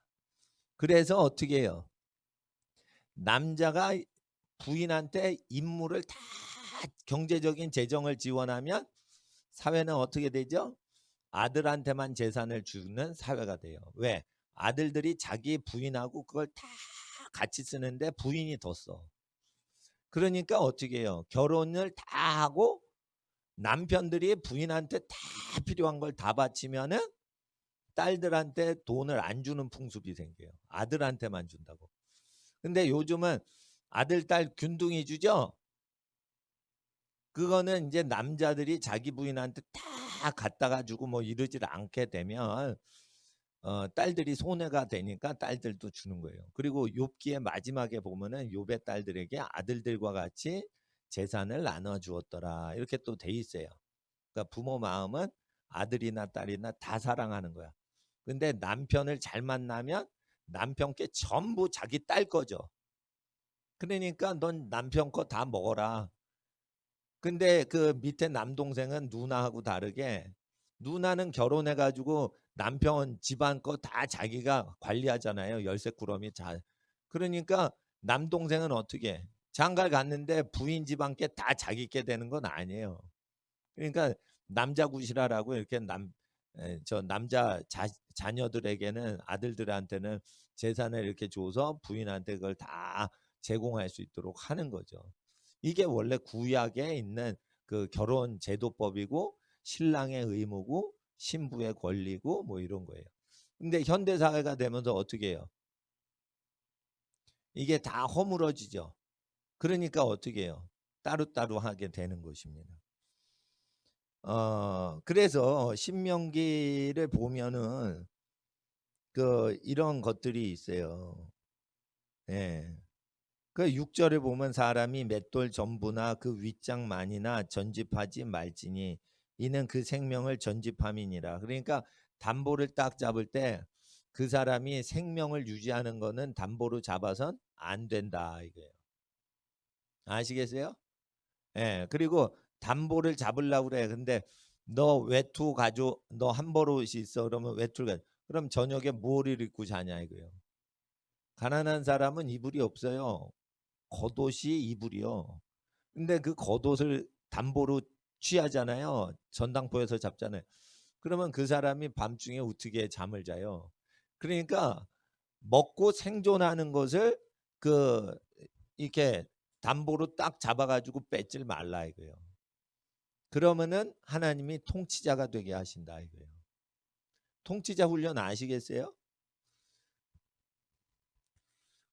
그래서 어떻게 해요? 남자가 부인한테 임무를 다 경제적인 재정을 지원하면 사회는 어떻게 되죠? 아들한테만 재산을 주는 사회가 돼요. 왜? 아들들이 자기 부인하고 그걸 다 같이 쓰는데 부인이 더 써. 그러니까 어떻게 해요? 결혼을 다 하고 남편들이 부인한테 다 필요한 걸 다 바치면은 딸들한테 돈을 안 주는 풍습이 생겨요. 아들한테만 준다고. 근데 요즘은 아들, 딸 균등히 주죠? 그거는 이제 남자들이 자기 부인한테 다 갖다가 주고 뭐 이러질 않게 되면 딸들이 손해가 되니까 딸들도 주는 거예요. 그리고 욥기의 마지막에 보면은 욥의 딸들에게 아들들과 같이 재산을 나눠 주었더라. 이렇게 또 돼 있어요. 그러니까 부모 마음은 아들이나 딸이나 다 사랑하는 거야. 근데 남편을 잘 만나면 남편께 전부 자기 딸 거죠. 그러니까 넌 남편 거 다 먹어라. 근데 그 밑에 남동생은 누나하고 다르게 누나는 결혼해 가지고 남편 집안 거 다 자기가 관리하잖아요. 열쇠꾸러미 잘. 그러니까 남동생은 어떻게 해? 장가를 갔는데 부인 집안 게 다 자기 게 되는 건 아니에요. 그러니까 남자 구실하라고 이렇게 저 남자 자녀들에게는 아들들한테는 재산을 이렇게 줘서 부인한테 그걸 다 제공할 수 있도록 하는 거죠. 이게 원래 구약에 있는 그 결혼 제도법이고 신랑의 의무고 신부의 권리고 뭐 이런 거예요. 근데 현대 사회가 되면서 어떻게 해요? 이게 다 허물어지죠. 그러니까 어떻게 해요? 따로따로 하게 되는 것입니다. 그래서 신명기를 보면은 그 이런 것들이 있어요. 예. 그 6절에 보면 사람이 맷돌 전부나 그 윗장만이나 전집하지 말지니 이는 그 생명을 전집함이니라. 그러니까 담보를 딱 잡을 때 그 사람이 생명을 유지하는 거는 담보로 잡아선 안 된다 이거예요. 아시겠어요? 예. 그리고 담보를 잡으려고 그래. 근데 너 외투 가져 너 한 벌옷이 있어. 그러면 외투를 가져. 그럼 저녁에 뭐를 입고 자냐 이거예요. 가난한 사람은 이불이 없어요. 겉옷이 이불이요. 근데 그 겉옷을 담보로 취하잖아요. 전당포에서 잡잖아요. 그러면 그 사람이 밤중에 어떻게 잠을 자요? 그러니까 먹고 생존하는 것을 그 이렇게 담보로 딱 잡아가지고 뺏질 말라 이거예요. 그러면은 하나님이 통치자가 되게 하신다 이거예요. 통치자 훈련 아시겠어요?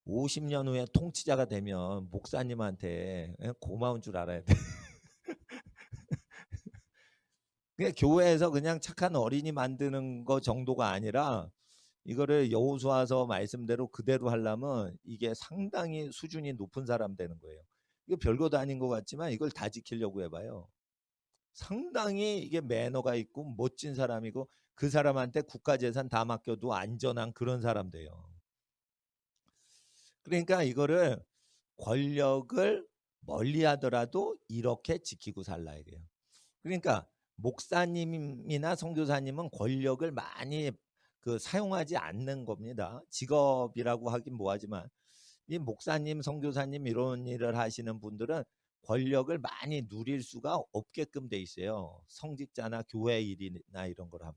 50년 후에 통치자가 되면 목사님한테 고마운 줄 알아야 돼. 그냥 교회에서 그냥 착한 어린이 만드는 거 정도가 아니라 이거를 여호수아서 말씀대로 그대로 하려면 이게 상당히 수준이 높은 사람 되는 거예요. 이거 별것도 아닌 것 같지만 이걸 다 지키려고 해봐요. 상당히 이게 매너가 있고 멋진 사람이고 그 사람한테 국가재산 다 맡겨도 안전한 그런 사람 돼요. 그러니까 이거를 권력을 멀리하더라도 이렇게 지키고 살라 이래요. 그러니까 목사님이나 선교사님은 권력을 많이 사용하지 않는 겁니다. 직업이라고 하긴 뭐하지만 이 목사님, 선교사님 이런 일을 하시는 분들은 권력을 많이 누릴 수가 없게끔 돼 있어요. 성직자나 교회 일이나 이런 걸 하면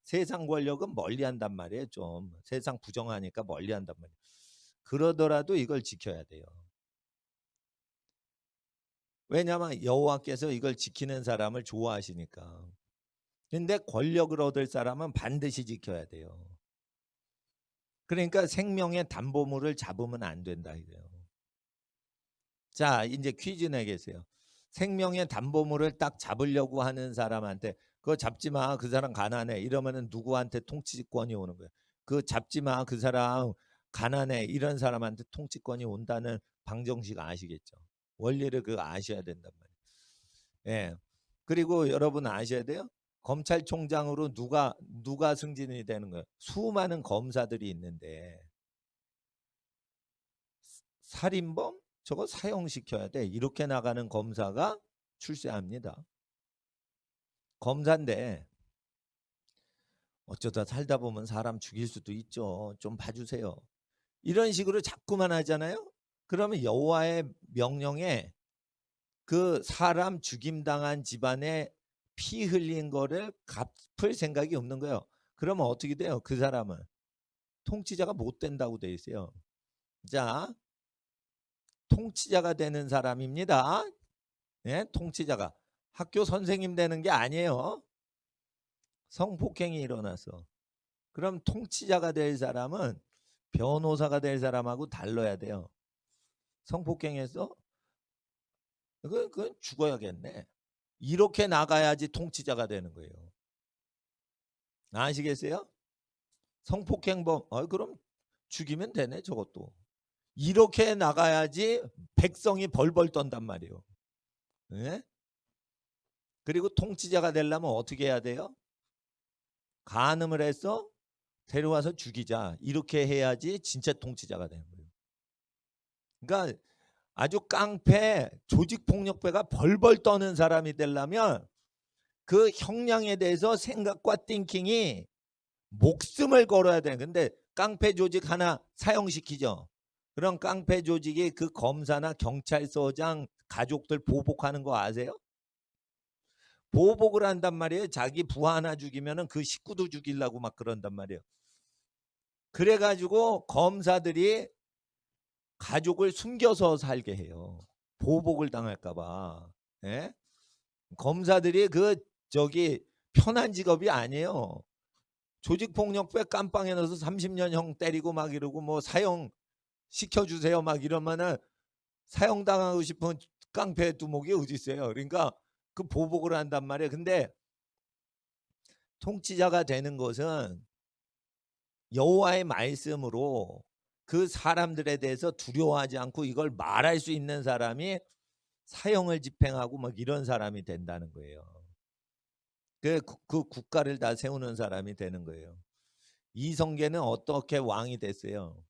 세상 권력은 멀리한단 말이에요. 좀 세상 부정하니까 멀리한단 말이에요. 그러더라도 이걸 지켜야 돼요. 왜냐하면 여호와께서 이걸 지키는 사람을 좋아하시니까. 근데 권력을 얻을 사람은 반드시 지켜야 돼요. 그러니까 생명의 담보물을 잡으면 안 된다 이거예요. 자, 이제 퀴즈 내겠어요. 생명의 담보물을 딱 잡으려고 하는 사람한테 그거 잡지 마. 그 사람 가난해. 이러면은 누구한테 통치권이 오는 거예요. 그거 잡지 마. 그 사람 가난해. 이런 사람한테 통치권이 온다는 방정식 아시겠죠? 원리를 그거 아셔야 된단 말이에요. 예. 그리고 여러분 아셔야 돼요. 검찰총장으로 누가 승진이 되는 거예요. 수많은 검사들이 있는데 살인범 저거 사형시켜야 돼. 이렇게 나가는 검사가 출세합니다. 검사인데 어쩌다 살다 보면 사람 죽일 수도 있죠. 좀 봐주세요. 이런 식으로 자꾸만 하잖아요. 그러면 여호와의 명령에 그 사람 죽임당한 집안에 피 흘린 거를 갚을 생각이 없는 거예요. 그러면 어떻게 돼요? 그 사람은 통치자가 못 된다고 돼 있어요. 자, 통치자가 되는 사람입니다. 예, 통치자가 학교 선생님 되는 게 아니에요. 성폭행이 일어났어. 그럼 통치자가 될 사람은 변호사가 될 사람하고 달라야 돼요. 성폭행해서 그건 죽어야겠네. 이렇게 나가야지 통치자가 되는 거예요. 아시겠어요? 성폭행범, 그럼 죽이면 되네 저것도. 이렇게 나가야지 백성이 벌벌 떤단 말이에요. 네? 그리고 통치자가 되려면 어떻게 해야 돼요? 간음을 해서 데려와서 죽이자. 이렇게 해야지 진짜 통치자가 되는 거예요. 그러니까 아주 깡패 조직폭력배가 벌벌 떠는 사람이 되려면 그 형량에 대해서 생각과 띵킹이 목숨을 걸어야 돼. 근데 깡패 조직 하나 사형시키죠. 그럼 깡패 조직이 그 검사나 경찰서장 가족들 보복하는 거 아세요? 보복을 한단 말이에요. 자기 부하 하나 죽이면은 그 식구도 죽이려고 막 그런단 말이에요. 그래가지고 검사들이 가족을 숨겨서 살게 해요. 보복을 당할까봐. 예? 검사들이 저기 편한 직업이 아니에요. 조직폭력배 깜빵에 넣어서 30년형 때리고 막 이러고 뭐 사형 시켜주세요 막 이러면은 사형당하고 싶은 깡패 두목이 어디 있어요. 그러니까 그 보복을 한단 말이에요. 근데 통치자가 되는 것은 여호와의 말씀으로 그 사람들에 대해서 두려워하지 않고 이걸 말할 수 있는 사람이 사형을 집행하고 막 이런 사람이 된다는 거예요. 그 국가를 다 세우는 사람이 되는 거예요. 이성계는 어떻게 왕이 됐어요?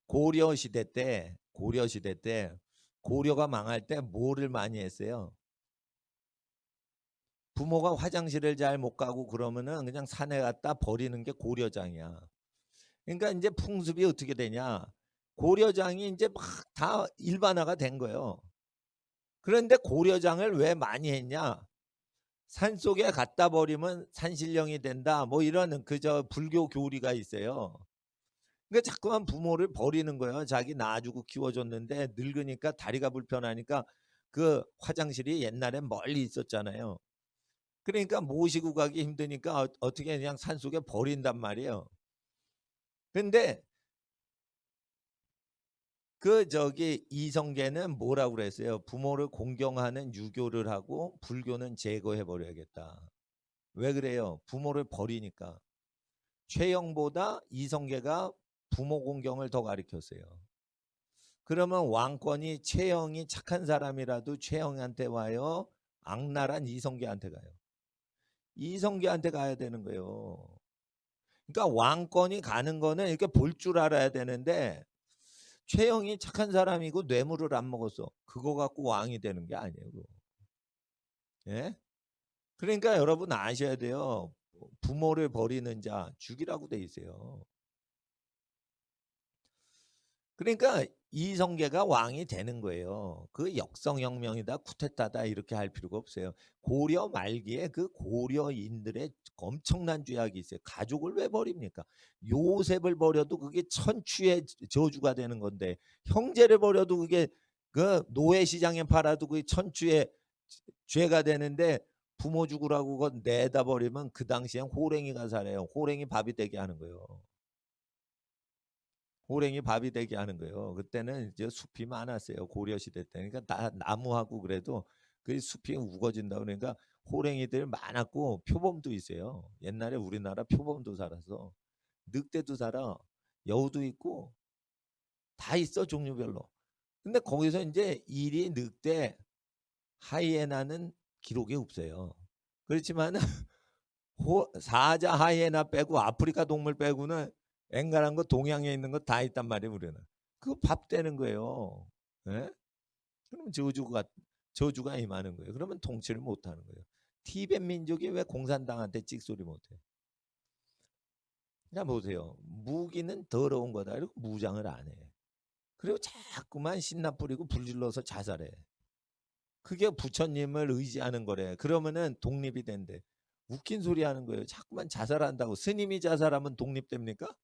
고려시대 때 고려가 망할 때 뭐를 많이 했어요? 부모가 화장실을 잘 못 가고 그러면은 그냥 산에 갖다 버리는 게 고려장이야. 그러니까 이제 풍습이 어떻게 되냐? 고려장이 이제 막 다 일반화가 된 거예요. 그런데 고려장을 왜 많이 했냐? 산속에 갖다 버리면 산신령이 된다. 뭐 이런 그저 불교 교리가 있어요. 그러니까 자꾸만 부모를 버리는 거예요. 자기 낳아주고 키워줬는데 늙으니까 다리가 불편하니까 그 화장실이 옛날엔 멀리 있었잖아요. 그러니까 모시고 가기 힘드니까 어떻게 그냥 산속에 버린단 말이에요. 근데 그 저기 이성계는 뭐라고 그랬어요? 부모를 공경하는 유교를 하고 불교는 제거해 버려야겠다. 왜 그래요? 부모를 버리니까. 최영보다 이성계가 부모 공경을 더 가르쳤어요. 그러면 왕권이 최영이 착한 사람이라도 최영한테 와요. 악랄한 이성계한테 가요. 이성계한테 가야 되는 거예요. 그러니까 왕권이 가는 거는 이렇게 볼 줄 알아야 되는데 최영이 착한 사람이고 뇌물을 안 먹었어. 그거 갖고 왕이 되는 게 아니에요. 예? 그러니까 여러분 아셔야 돼요. 부모를 버리는 자 죽이라고 돼 있어요. 그러니까 이성계가 왕이 되는 거예요. 그 역성혁명이다 쿠데타다 이렇게 할 필요가 없어요. 고려 말기에 그 고려인들의 엄청난 죄악이 있어요. 가족을 왜 버립니까? 요셉을 버려도 그게 천추의 저주가 되는 건데 형제를 버려도 그게 그 노예시장에 팔아도 그게 천추의 죄가 되는데 부모 죽으라고 그거 내다 버리면 그 당시엔 호랭이가 살아요. 호랭이 밥이 되게 하는 거예요. 호랭이 밥이 되게 하는 거예요. 그때는 이제 숲이 많았어요. 고려 시대 때. 그러니까 다 나무하고 그래도 그 숲이 우거진다 그러니까 호랭이들 많았고 표범도 있어요. 옛날에 우리나라 표범도 살아서 늑대도 살아. 여우도 있고 다 있어 종류별로. 근데 거기서 이제 이리 늑대 하이에나는 기록이 없어요. 그렇지만 사자 하이에나 빼고 아프리카 동물 빼고는 앵간한 거 동양에 있는 거 다 있단 말이에요. 우리는 그거 밥 되는 거예요. 예? 그럼 저주가 임하는 거예요. 그러면 통치를 못하는 거예요. 티벳 민족이 왜 공산당한테 찍소리 못해? 자 보세요. 무기는 더러운 거다. 이러고 무장을 안 해. 그리고 자꾸만 신나 뿌리고 불질러서 자살해. 그게 부처님을 의지하는 거래. 그러면은 독립이 된대. 웃긴 소리 하는 거예요. 자꾸만 자살한다고. 스님이 자살하면 독립됩니까?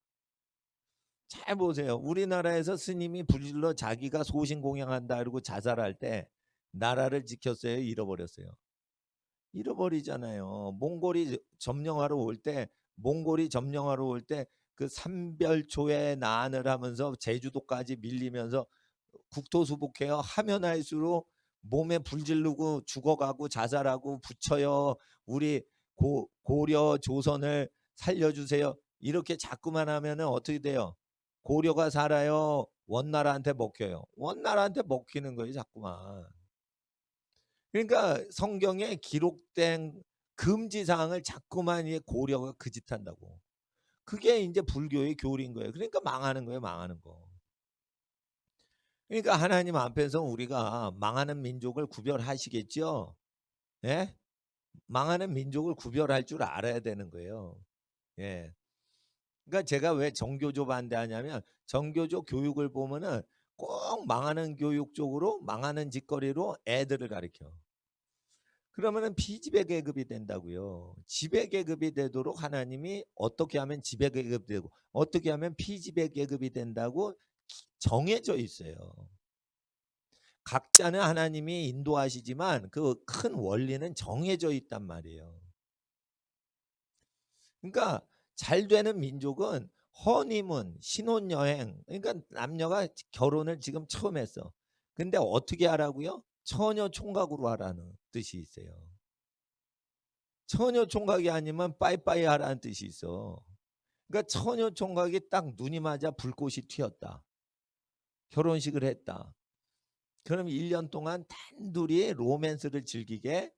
잘 보세요. 우리나라에서 스님이 불질러 자기가 소신공양한다 그러고 자살할 때 나라를 지켰어요? 잃어버렸어요? 잃어버리잖아요. 몽골이 점령하러 올 때 그 삼별초에 난을 하면서 제주도까지 밀리면서 국토 수복해요. 하면 할수록 몸에 불지르고 죽어가고 자살하고 붙여요. 우리 고려 조선을 살려주세요. 이렇게 자꾸만 하면은 어떻게 돼요? 고려가 살아요. 원나라한테 먹혀요. 원나라한테 먹히는 거예요, 자꾸만. 그러니까 성경에 기록된 금지 사항을 자꾸만 고려가 그 짓 한다고. 그게 이제 불교의 교리인 거예요. 그러니까 망하는 거예요, 망하는 거. 그러니까 하나님 앞에서 우리가 망하는 민족을 구별하시겠죠? 예? 망하는 민족을 구별할 줄 알아야 되는 거예요. 예. 그러니까 제가 왜 정교조 반대하냐면 정교조 교육을 보면은 꼭 망하는 교육 쪽으로 망하는 짓거리로 애들을 가르쳐. 그러면은 피지배 계급이 된다고요. 지배 계급이 되도록 하나님이 어떻게 하면 지배 계급이 되고 어떻게 하면 피지배 계급이 된다고 정해져 있어요. 각자는 하나님이 인도하시지만 그 큰 원리는 정해져 있단 말이에요. 그러니까 잘 되는 민족은 허니문, 신혼여행, 그러니까 남녀가 결혼을 지금 처음 했어. 근데 어떻게 하라고요? 처녀 총각으로 하라는 뜻이 있어요. 처녀 총각이 아니면 빠이빠이 하라는 뜻이 있어. 그러니까 처녀 총각이 딱 눈이 맞아 불꽃이 튀었다. 결혼식을 했다. 그럼 1년 동안 단둘이 로맨스를 즐기게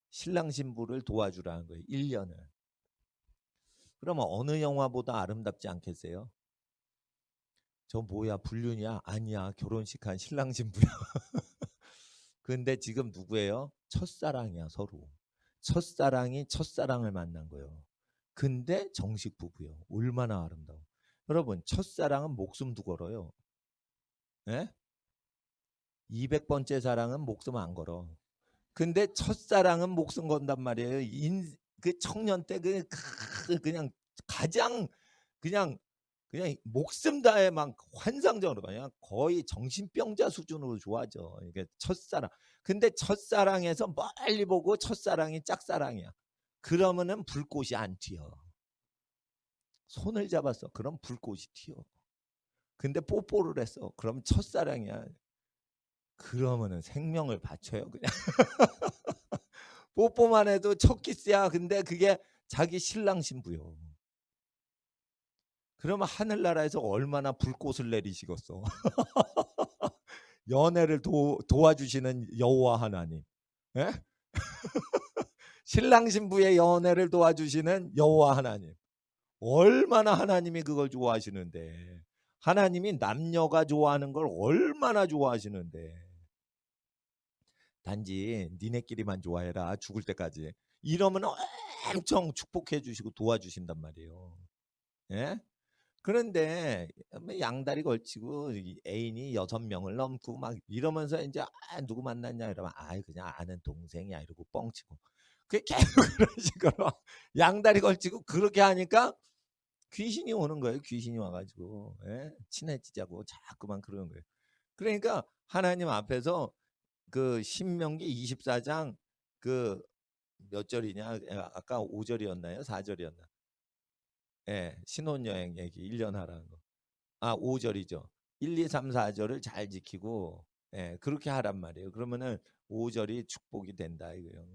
신랑 신부를 도와주라는 거예요. 1년을. 그러면 어느 영화보다 아름답지 않겠어요? 저 뭐야 불륜이야? 아니야 결혼식 한 신랑 신부야. 근데 지금 누구예요? 첫사랑이야 서로. 첫사랑이 첫사랑을 만난 거예요. 근데 정식 부부요. 얼마나 아름다워. 여러분, 첫사랑은 목숨 두고 걸어요. 예? 200번째 사랑은 목숨 안 걸어. 근데 첫사랑은 목숨 건단 말이에요. 그 청년 때 그냥 가장 그냥 목숨 다해 막 환상적으로 그냥 거의 정신병자 수준으로 좋아하죠. 이게 첫사랑. 근데 첫사랑에서 멀리 보고 첫사랑이 짝사랑이야. 그러면은 불꽃이 안 튀어. 손을 잡았어. 그럼 불꽃이 튀어. 근데 뽀뽀를 했어. 그럼 첫사랑이야. 그러면은 생명을 바쳐요, 그냥. 뽀뽀만 해도 첫 키스야. 근데 그게 자기 신랑 신부요. 그러면 하늘나라에서 얼마나 불꽃을 내리시겠어. 연애를 도와주시는 여호와 하나님. 예? 신랑 신부의 연애를 도와주시는 여호와 하나님. 얼마나 하나님이 그걸 좋아하시는데. 하나님이 남녀가 좋아하는 걸 얼마나 좋아하시는데. 단지 니네끼리만 좋아해라. 죽을 때까지. 이러면 엄청 축복해 주시고 도와주신단 말이에요. 예? 그런데 양다리 걸치고 애인이 6명을 넘고 막 이러면서 이제 누구 만났냐 이러면 그냥 아는 동생이야 이러고 뻥치고 그게 계속 그런 식으로 양다리 걸치고 그렇게 하니까 귀신이 오는 거예요. 귀신이 와가지고 친해지자고 자꾸만 그러는 거예요. 그러니까 하나님 앞에서 그 신명기 24장 그 몇 절이냐 아까 5절이었나요? 4절이었나? 신혼여행 얘기 1년 하라는 거. 5절이죠. 1, 2, 3, 4절을 잘 지키고 그렇게 하란 말이에요. 그러면은 5절이 축복이 된다 이거예요.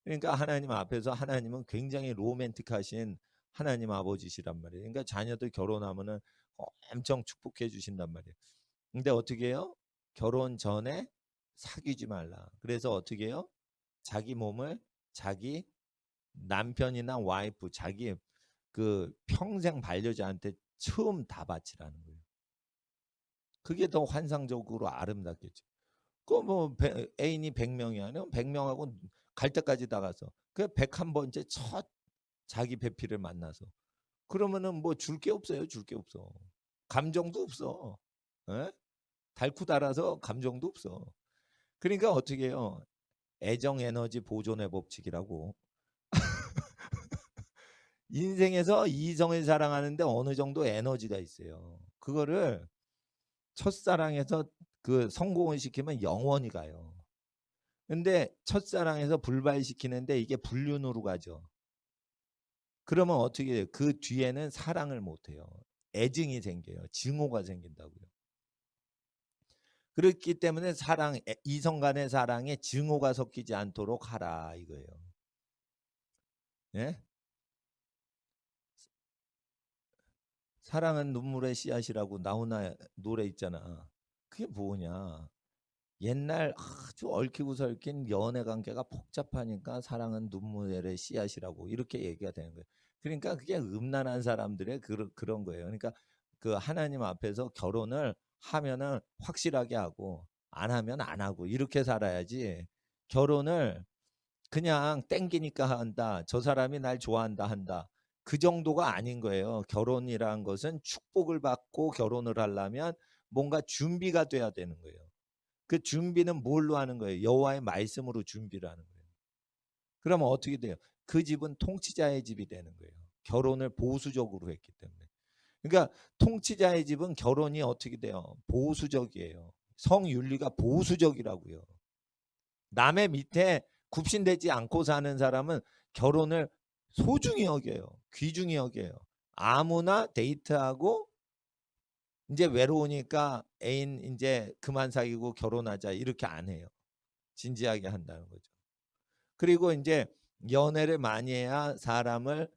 그러니까 하나님 앞에서 하나님은 굉장히 로맨틱하신 하나님 아버지시란 말이에요. 그러니까 자녀들 결혼하면은 엄청 축복해 주신단 말이에요. 근데 어떻게 해요? 결혼 전에 사귀지 말라. 그래서 어떻게 해요? 자기 몸을 자기 남편이나 와이프, 자기 그 평생 반려자한테 처음 다 바치라는 거예요. 그게 더 환상적으로 아름답겠죠. 그뭐 애인이 100명이야. 100명하고 갈 때까지 다 가서 그 101번째 첫 자기 배필을 만나서 그러면은 뭐 줄 게 없어요. 줄 게 없어. 감정도 없어. 에? 달고 달아서 감정도 없어. 그러니까 어떻게 해요? 애정 에너지 보존의 법칙이라고. 인생에서 이성을 사랑하는데 어느 정도 에너지가 있어요. 그거를 첫사랑에서 그 성공을 시키면 영원히 가요. 근데 첫사랑에서 불발시키는데 이게 불륜으로 가죠. 그러면 어떻게 돼요? 그 뒤에는 사랑을 못해요. 애증이 생겨요. 증오가 생긴다고요. 그렇기 때문에 이성 간의 사랑에 증오가 섞이지 않도록 하라 이거예요. 예? 사랑은 눈물의 씨앗이라고 나훈아 노래 있잖아. 그게 뭐냐? 옛날 아주 얽히고 설킨 연애 관계가 복잡하니까 사랑은 눈물의 씨앗이라고 이렇게 얘기가 되는 거예요. 그러니까 그게 음란한 사람들의 그런 거예요. 그러니까 그 하나님 앞에서 결혼을 하면은 확실하게 하고 안 하면 안 하고 이렇게 살아야지 결혼을 그냥 땡기니까 한다. 저 사람이 날 좋아한다 한다. 그 정도가 아닌 거예요. 결혼이라는 것은 축복을 받고 결혼을 하려면 뭔가 준비가 돼야 되는 거예요. 그 준비는 뭘로 하는 거예요? 여호와의 말씀으로 준비를 하는 거예요. 그러면 어떻게 돼요? 그 집은 통치자의 집이 되는 거예요. 결혼을 보수적으로 했기 때문에. 그러니까 통치자의 집은 결혼이 어떻게 돼요? 보수적이에요. 성윤리가 보수적이라고요. 남의 밑에 굽신대지 않고 사는 사람은 결혼을 소중히 여겨요. 귀중히 여겨요. 아무나 데이트하고 이제 외로우니까 애인 이제 그만 사귀고 결혼하자 이렇게 안 해요. 진지하게 한다는 거죠. 그리고 이제 연애를 많이 해야 사람을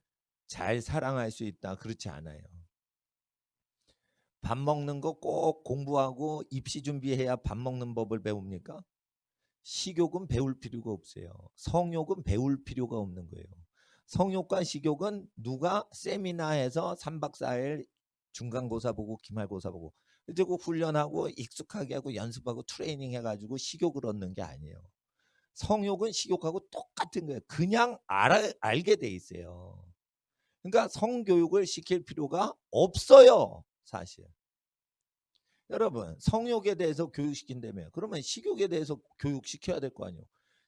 잘 사랑할 수 있다. 그렇지 않아요. 밥 먹는 거 꼭 공부하고 입시 준비해야 밥 먹는 법을 배웁니까? 식욕은 배울 필요가 없어요. 성욕은 배울 필요가 없는 거예요. 성욕과 식욕은 누가 세미나에서 3박 4일 중간고사 보고 기말고사 보고 그리고 훈련하고 익숙하게 하고 연습하고 트레이닝 해가지고 식욕을 얻는 게 아니에요. 성욕은 식욕하고 똑같은 거예요. 그냥 알게 돼 있어요. 그러니까 성교육을 시킬 필요가 없어요, 사실. 여러분, 성욕에 대해서 교육시킨다며요. 그러면 식욕에 대해서 교육시켜야 될 거 아니에요.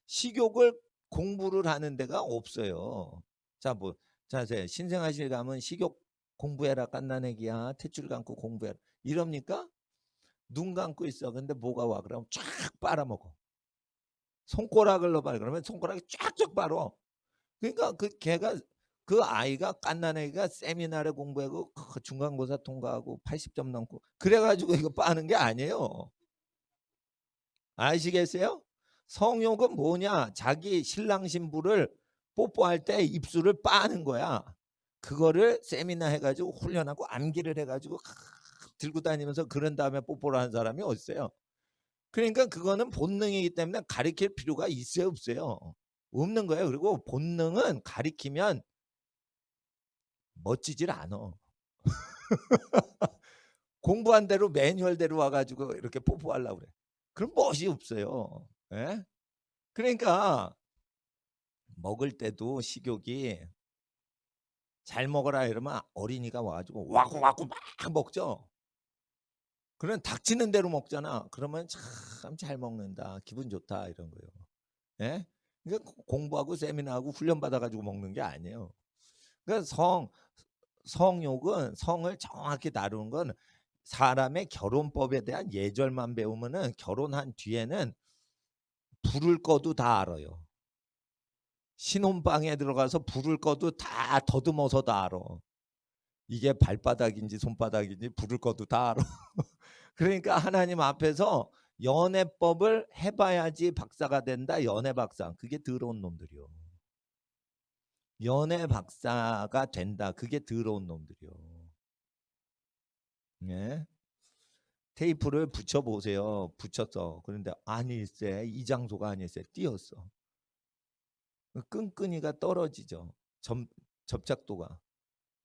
식욕을 공부를 하는 데가 없어요. 자, 신생아실 가면 식욕 공부해라, 갓난애기야. 탯줄 감고 공부해라. 이럽니까? 눈 감고 있어. 근데 뭐가 와? 그러면 쫙 빨아먹어. 손가락을 넣어봐. 그러면 손가락이 쫙쫙 빨아. 그러니까 그 아이가 갓난애기가 세미나를 공부하고 중간고사 통과하고 80점 넘고 그래가지고 이거 빠는 게 아니에요. 아시겠어요? 성욕은 뭐냐? 자기 신랑 신부를 뽀뽀할 때 입술을 빠는 거야. 그거를 세미나 해가지고 훈련하고 암기를 해가지고 들고 다니면서 그런 다음에 뽀뽀를 하는 사람이 어딨어요? 그러니까 그거는 본능이기 때문에 가리킬 필요가 있어요, 없어요? 없는 거예요. 그리고 본능은 가리키면 멋지질 않아. 공부한 대로 매뉴얼대로 와가지고 이렇게 뽀뽀하려고 그래. 그럼 멋이 없어요. 예? 그러니까 먹을 때도 식욕이 잘 먹어라 이러면 어린이가 와가지고 와구와구 막 먹죠. 그럼 닥치는 대로 먹잖아. 그러면 참 잘 먹는다. 기분 좋다 이런 거예요. 예? 그러니까 공부하고 세미나하고 훈련 받아가지고 먹는 게 아니에요. 그러니까 성욕은 성을 정확히 다루는 건 사람의 결혼법에 대한 예절만 배우면은 결혼한 뒤에는 불을 꺼도 다 알아요. 신혼방에 들어가서 불을 꺼도 다 더듬어서 다 알아. 이게 발바닥인지 손바닥인지 불을 꺼도 다 알아. 그러니까 하나님 앞에서 연애법을 해봐야지 박사가 된다. 연애 박사. 그게 더러운 놈들이요. 연애 박사가 된다. 그게 더러운 놈들이요. 네? 테이프를 붙여보세요. 붙였어. 그런데 아닐세. 이 장소가 아닐세. 띄었어. 끈끈이가 떨어지죠. 접착도가.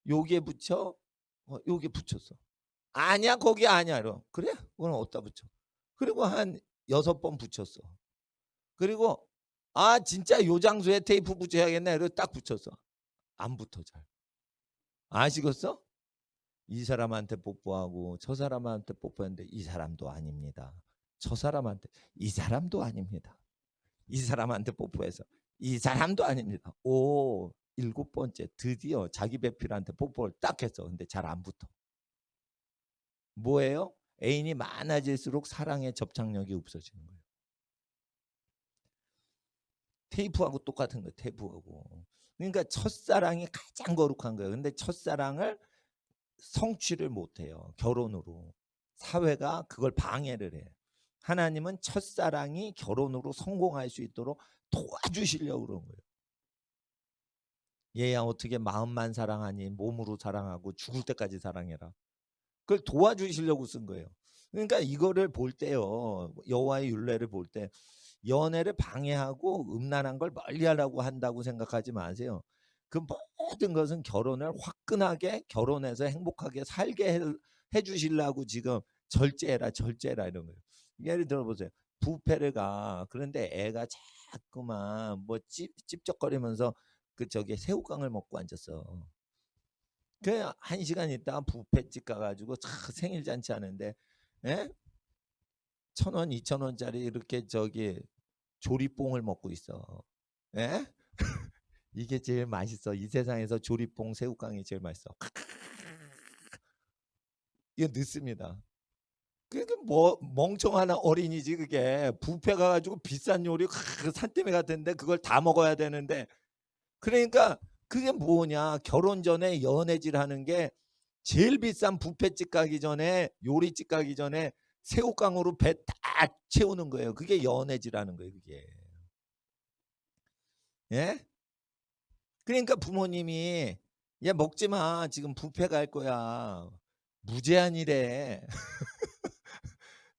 여기에 붙여? 여기에 붙였어. 아니야, 거기 아니야. 이러. 그래? 그럼 어디다 붙여? 그리고 한 6번 붙였어. 그리고 진짜 요 장소에 테이프 붙여야겠네. 이러고 딱 붙였어. 안 붙어 잘. 아시겠어? 이 사람한테 뽀뽀하고 저 사람한테 뽀뽀했는데 이 사람도 아닙니다. 저 사람한테 이 사람도 아닙니다. 이 사람한테 뽀뽀해서 이 사람도 아닙니다. 7번째 드디어 자기 배필한테 뽀뽀를 딱 했어. 근데 잘 안 붙어. 뭐예요? 애인이 많아질수록 사랑의 접착력이 없어지는 거예요. 테이프하고 똑같은 거예요. 테이프하고. 그러니까 첫사랑이 가장 거룩한 거예요. 근데 첫사랑을 성취를 못해요. 결혼으로. 사회가 그걸 방해를 해. 하나님은 첫사랑이 결혼으로 성공할 수 있도록 도와주시려고 그런 거예요. 얘야 어떻게 마음만 사랑하니 몸으로 사랑하고 죽을 때까지 사랑해라. 그걸 도와주시려고 쓴 거예요. 그러니까 이거를 볼 때요. 여호와의 율례를 볼 때 연애를 방해하고 음란한 걸 멀리하려고 한다고 생각하지 마세요. 그 모든 것은 결혼을 화끈하게 결혼해서 행복하게 살게 해주시려고 지금 절제해라 이런 거예요. 예를 들어보세요. 부페를 가. 그런데 애가 자꾸만 뭐 찝쩍거리면서 새우깡을 먹고 앉았어. 그 1시간 있다가 부페집 가가지고 생일 잔치 하는데 1,000원, 2,000원짜리 이렇게 조리뽕을 먹고 있어. 예? 이게 제일 맛있어. 이 세상에서 조리뽕 새우깡이 제일 맛있어. 이거 늦습니다. 그게 뭐 멍청한 어린이지 그게. 부페 가가지고 비싼 요리 산더미 같은데 그걸 다 먹어야 되는데 그러니까 그게 뭐냐. 결혼 전에 연애질 하는 게 제일 비싼 부페집 가기 전에 요리집 가기 전에 새우깡으로 배 다 채우는 거예요. 그게 연애질하는 거예요. 그게. 예? 그러니까 부모님이 야 먹지 마. 지금 부페 갈 거야. 무제한이래.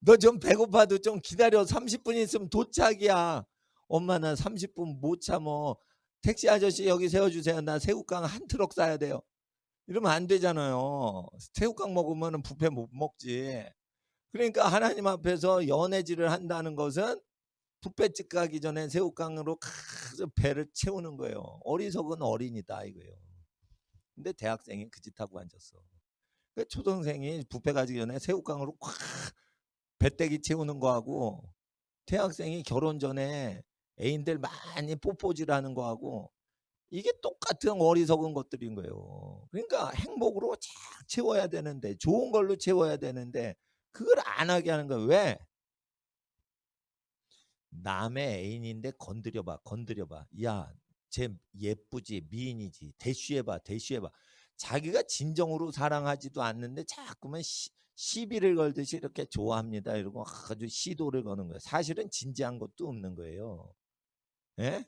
너 좀 배고파도 좀 기다려. 30분 있으면 도착이야. 엄마 나 30분 못 참어. 택시 아저씨 여기 세워주세요. 나 새우깡 한 트럭 사야 돼요. 이러면 안 되잖아요. 새우깡 먹으면 부페 못 먹지. 그러니까 하나님 앞에서 연애질을 한다는 것은 뷔페집 가기 전에 새우깡으로 배를 채우는 거예요. 어리석은 어린이다 이거예요. 근데 대학생이 그 짓 하고 앉았어. 그 초등생이 뷔페 가기 전에 새우깡으로 콱 배때기 채우는 거하고 대학생이 결혼 전에 애인들 많이 뽀뽀질하는 거하고 이게 똑같은 어리석은 것들인 거예요. 그러니까 행복으로 쫙 채워야 되는데 좋은 걸로 채워야 되는데 그걸 안 하게 하는 거예요. 왜? 남의 애인인데 건드려봐 건드려봐. 야, 쟤 예쁘지 미인이지 대쉬해봐 대쉬해봐. 자기가 진정으로 사랑하지도 않는데 자꾸만 시비를 걸듯이 이렇게 좋아합니다 이러고 아주 시도를 거는 거예요. 사실은 진지한 것도 없는 거예요. 예?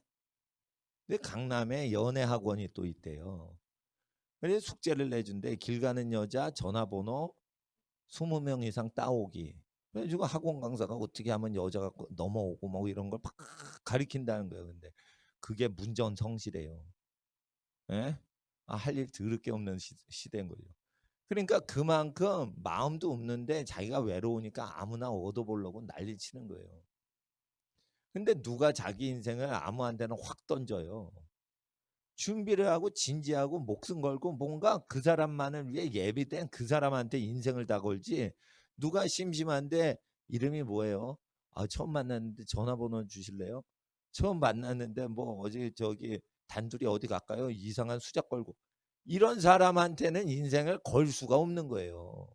근데 강남에 연애학원이 또 있대요. 그래서 숙제를 내준대. 길 가는 여자 전화번호 20명 이상 따오기. 그래가지고 학원 강사가 어떻게 하면 여자가 넘어오고 뭐 이런 걸 막 가리킨다는 거예요. 근데 그게 문전성시래요. 예? 아, 할 일 더럽게 없는 시대인 거죠. 그러니까 그만큼 마음도 없는데 자기가 외로우니까 아무나 얻어보려고 난리 치는 거예요. 근데 누가 자기 인생을 아무한테나 확 던져요. 준비를 하고 진지하고 목숨 걸고 뭔가 그 사람만을 위해 예비된 그 사람한테 인생을 다 걸지. 누가 심심한데 이름이 뭐예요? 아, 처음 만났는데 전화번호 주실래요? 처음 만났는데 뭐 어제 저기 단둘이 어디 갈까요? 이상한 수작 걸고 이런 사람한테는 인생을 걸 수가 없는 거예요.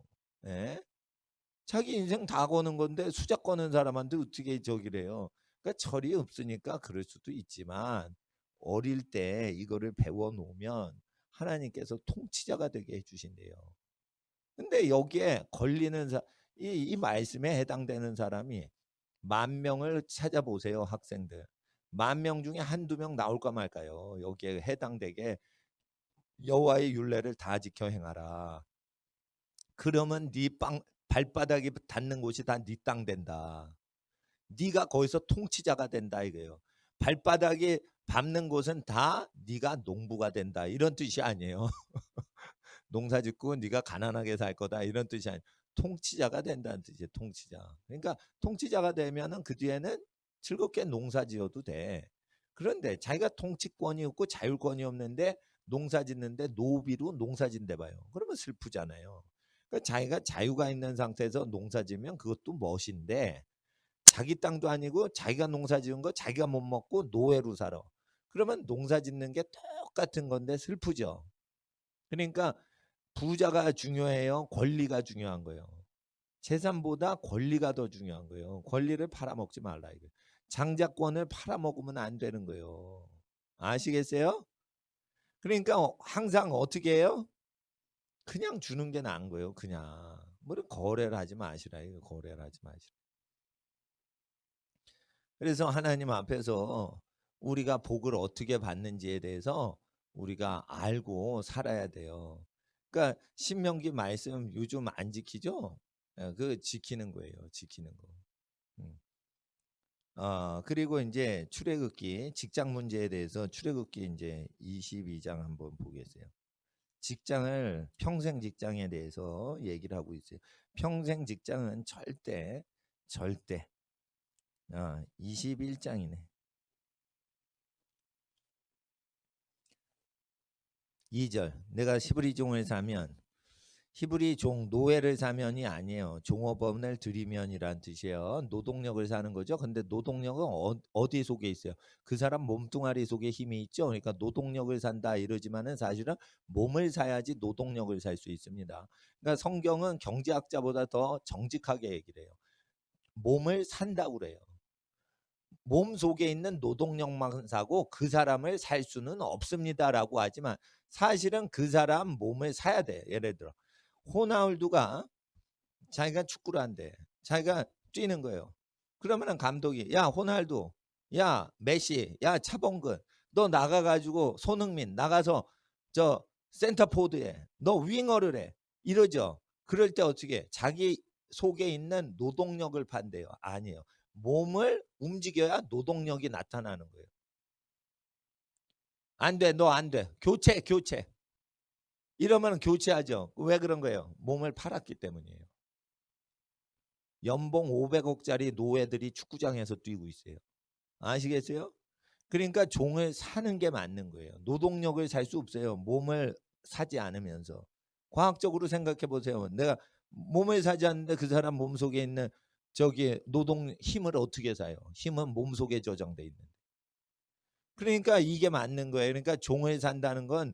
예? 자기 인생 다 거는 건데 수작 거는 사람한테 어떻게 저기래요? 그러니까 철이 없으니까 그럴 수도 있지만 어릴 때 이거를 배워 놓으면 하나님께서 통치자가 되게 해주신대요. 근데 여기에 걸리는 이 말씀에 해당되는 사람이 10,000명을 찾아보세요, 학생들. 10,000명 중에 한두 명 나올까 말까요? 여기에 해당되게 여호와의 율례를 다 지켜 행하라. 그러면 네 발바닥이 닿는 곳이 다 네 땅 된다. 네가 거기서 통치자가 된다 이거예요. 발바닥이 밟는 곳은 다 네가 농부가 된다 이런 뜻이 아니에요. 농사 짓고 네가 가난하게 살 거다 이런 뜻이 아니에요. 통치자가 된다는 뜻이에요. 통치자. 그러니까 통치자가 되면은 그 뒤에는 즐겁게 농사 지어도 돼. 그런데 자기가 통치권이 없고 자율권이 없는데 농사 짓는데 노비로 농사 짓는데 봐요. 그러면 슬프잖아요. 그러니까 자기가 자유가 있는 상태에서 농사 지으면 그것도 멋인데 자기 땅도 아니고 자기가 농사 지은 거 자기가 못 먹고 노예로 살아. 그러면 농사 짓는 게 똑같은 건데 슬프죠. 그러니까 부자가 중요해요? 권리가 중요한 거예요? 재산보다 권리가 더 중요한 거예요. 권리를 팔아먹지 말라 이거예요. 장자권을 팔아먹으면 안 되는 거예요. 아시겠어요? 그러니까 항상 어떻게 해요? 그냥 주는 게 나은 거예요. 그냥. 뭐 거래를 하지 마시라 이거 거래를 하지 마시라. 그래서 하나님 앞에서 우리가 복을 어떻게 받는지에 대해서 우리가 알고 살아야 돼요. 그러니까 신명기 말씀 요즘 안 지키죠? 그 지키는 거예요. 지키는 거. 그리고 이제 출애굽기 직장 문제에 대해서 출애굽기 이제 22장 한번 보겠어요. 직장을 평생 직장에 대해서 얘기를 하고 있어요. 평생 직장은 절대 21장이네. 2절 내가 히브리 종을 사면 히브리 종 노예를 사면이 아니에요. 종업원을 들이면이란 뜻이에요. 노동력을 사는 거죠. 근데 노동력은 어디 속에 있어요? 그 사람 몸뚱아리 속에 힘이 있죠. 그러니까 노동력을 산다 이러지만은 사실은 몸을 사야지 노동력을 살 수 있습니다. 그러니까 성경은 경제학자보다 더 정직하게 얘기를 해요. 몸을 산다고 그래요. 몸 속에 있는 노동력만 사고 그 사람을 살 수는 없습니다라고 하지만 사실은 그 사람 몸을 사야 돼. 예를 들어 호나울두가 자기가 축구를 한대. 자기가 뛰는 거예요. 그러면은 감독이 야 호날두, 야 메시, 야 차범근, 너 나가가지고 손흥민 나가서 저 센터포드에 너 윙어를 해 이러죠. 그럴 때 어떻게 자기 속에 있는 노동력을 판대요? 아니에요. 몸을 움직여야 노동력이 나타나는 거예요. 안 돼, 너 안 돼. 교체, 교체. 이러면 교체하죠. 왜 그런 거예요? 몸을 팔았기 때문이에요. 연봉 500억짜리 노예들이 축구장에서 뛰고 있어요. 아시겠어요? 그러니까 종을 사는 게 맞는 거예요. 노동력을 살 수 없어요. 몸을 사지 않으면서. 과학적으로 생각해 보세요. 내가 몸을 사지 않는데 그 사람 몸속에 있는 저기 노동 힘을 어떻게 사요? 힘은 몸속에 저장돼 있는데. 그러니까 이게 맞는 거예요. 그러니까 종을 산다는 건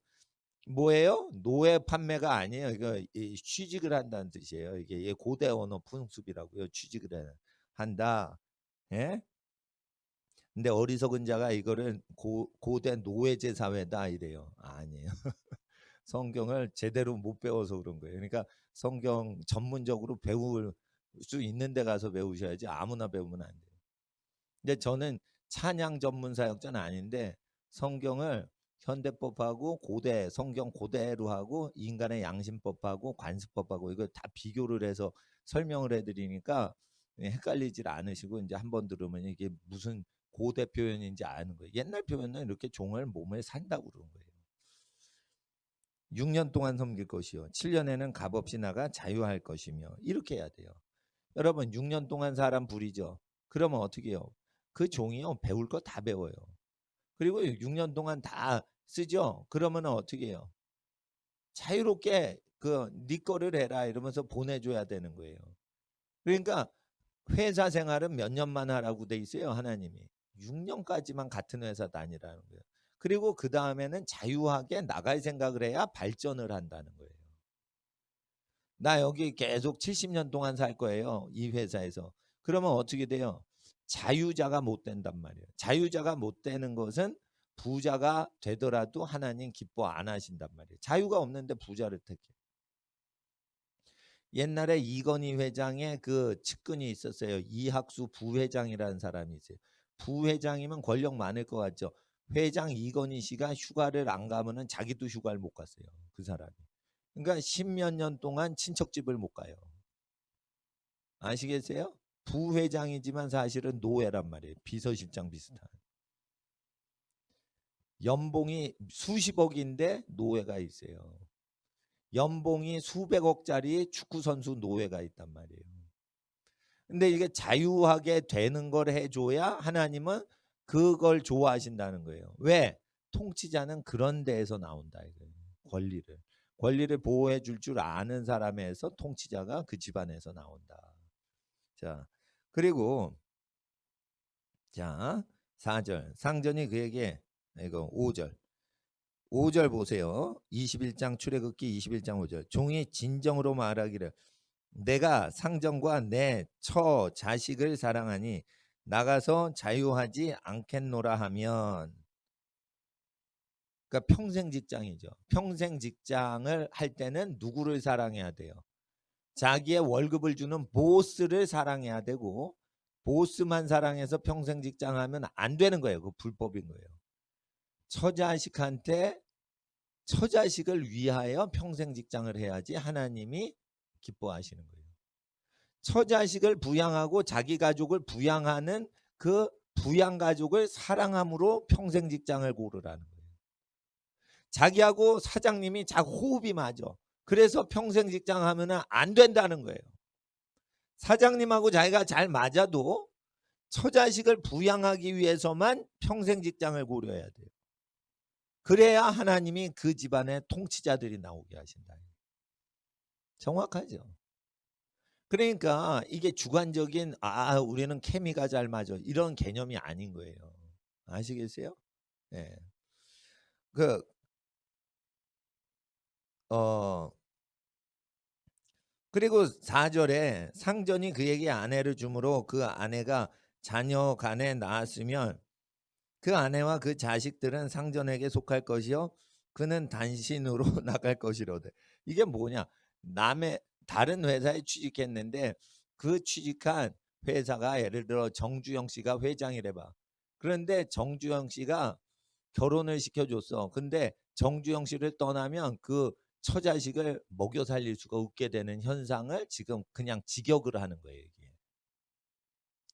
뭐예요? 노예 판매가 아니에요. 이거 취직을 한다는 뜻이에요. 이게 고대 언어 풍습이라고요. 취직을 한다. 예? 근데 어리석은 자가 이거를 고대 노예제 사회다 이래요. 아니에요. 성경을 제대로 못 배워서 그런 거예요. 그러니까 성경 전문적으로 배울 수 있는 데 가서 배우셔야지 아무나 배우면 안 돼요. 근데 저는 찬양 전문 사역자는 아닌데 성경을 현대법하고 고대 성경 고대로 하고 인간의 양심법하고 관습법하고 이걸 다 비교를 해서 설명을 해드리니까 헷갈리질 않으시고 이제 한번 들으면 이게 무슨 고대 표현인지 아는 거예요. 옛날 표현은 이렇게 종을 몸에 산다고 그러는 거예요. 6년 동안 섬길 것이요 7년에는 값없이 나가 자유할 것이며 이렇게 해야 돼요. 여러분 6년 동안 사람 부리죠. 그러면 어떻게 해요? 그 종이요 배울 거 다 배워요. 그리고 6년 동안 다 쓰죠. 그러면 어떻게 해요? 자유롭게 네 거를 해라 이러면서 보내줘야 되는 거예요. 그러니까 회사 생활은 몇 년만 하라고 돼 있어요. 하나님이 6년까지만 같은 회사 다니라는 거예요. 그리고 그 다음에는 자유하게 나갈 생각을 해야 발전을 한다는 거예요. 나 여기 계속 70년 동안 살 거예요. 이 회사에서. 그러면 어떻게 돼요? 자유자가 못 된단 말이에요. 자유자가 못 되는 것은 부자가 되더라도 하나님 기뻐 안 하신단 말이에요. 자유가 없는데 부자를 택해. 옛날에 이건희 회장의 그 측근이 있었어요. 이학수 부회장이라는 사람이 있어요. 부회장이면 권력 많을 것 같죠. 회장 이건희 씨가 휴가를 안 가면은 자기도 휴가를 못 갔어요. 그 사람이. 그러니까 10몇 년 동안 친척집을 못 가요. 아시겠어요? 부회장이지만 사실은 노예란 말이에요. 비서실장 비슷한. 연봉이 수십억인데 노예가 있어요. 연봉이 수백억짜리 축구선수 노예가 있단 말이에요. 근데 이게 자유하게 되는 걸 해줘야 하나님은 그걸 좋아하신다는 거예요. 왜? 통치자는 그런 데에서 나온다. 이거예요. 권리를 보호해 줄 줄 아는 사람에서 통치자가 그 집안에서 나온다. 자, 그리고 자 4절 상전이 그에게 이거 5절 보세요. 21장 출애굽기 21장 5절 종이 진정으로 말하기를 내가 상전과 내 처 자식을 사랑하니 나가서 자유하지 않겠노라 하면 그러니까 평생 직장이죠. 평생 직장을 할 때는 누구를 사랑해야 돼요? 자기의 월급을 주는 보스를 사랑해야 되고 보스만 사랑해서 평생 직장 하면 안 되는 거예요. 그 불법인 거예요. 처자식을 위하여 평생 직장을 해야지 하나님이 기뻐하시는 거예요. 처자식을 부양하고 자기 가족을 부양하는 그 부양 가족을 사랑함으로 평생 직장을 고르라는 거예요. 자기하고 사장님이 호흡이 맞아. 그래서 평생 직장 하면 안 된다는 거예요. 사장님하고 자기가 잘 맞아도 처자식을 부양하기 위해서만 평생 직장을 고려해야 돼요. 그래야 하나님이 그 집안에 통치자들이 나오게 하신다. 정확하죠. 그러니까 이게 주관적인 우리는 케미가 잘 맞아 이런 개념이 아닌 거예요. 아시겠어요? 네. 그리고 4절에 상전이 그에게 아내를 주므로 그 아내가 자녀 간에 낳았으면 그 아내와 그 자식들은 상전에게 속할 것이요 그는 단신으로 나갈 것이로되. 이게 뭐냐? 다른 회사에 취직했는데 그 취직한 회사가 예를 들어 정주영 씨가 회장이래 봐. 그런데 정주영 씨가 결혼을 시켜줬어. 근데 정주영 씨를 떠나면 그 처자식을 먹여 살릴 수가 없게 되는 현상을 지금 그냥 직역을 하는 거예요. 이게.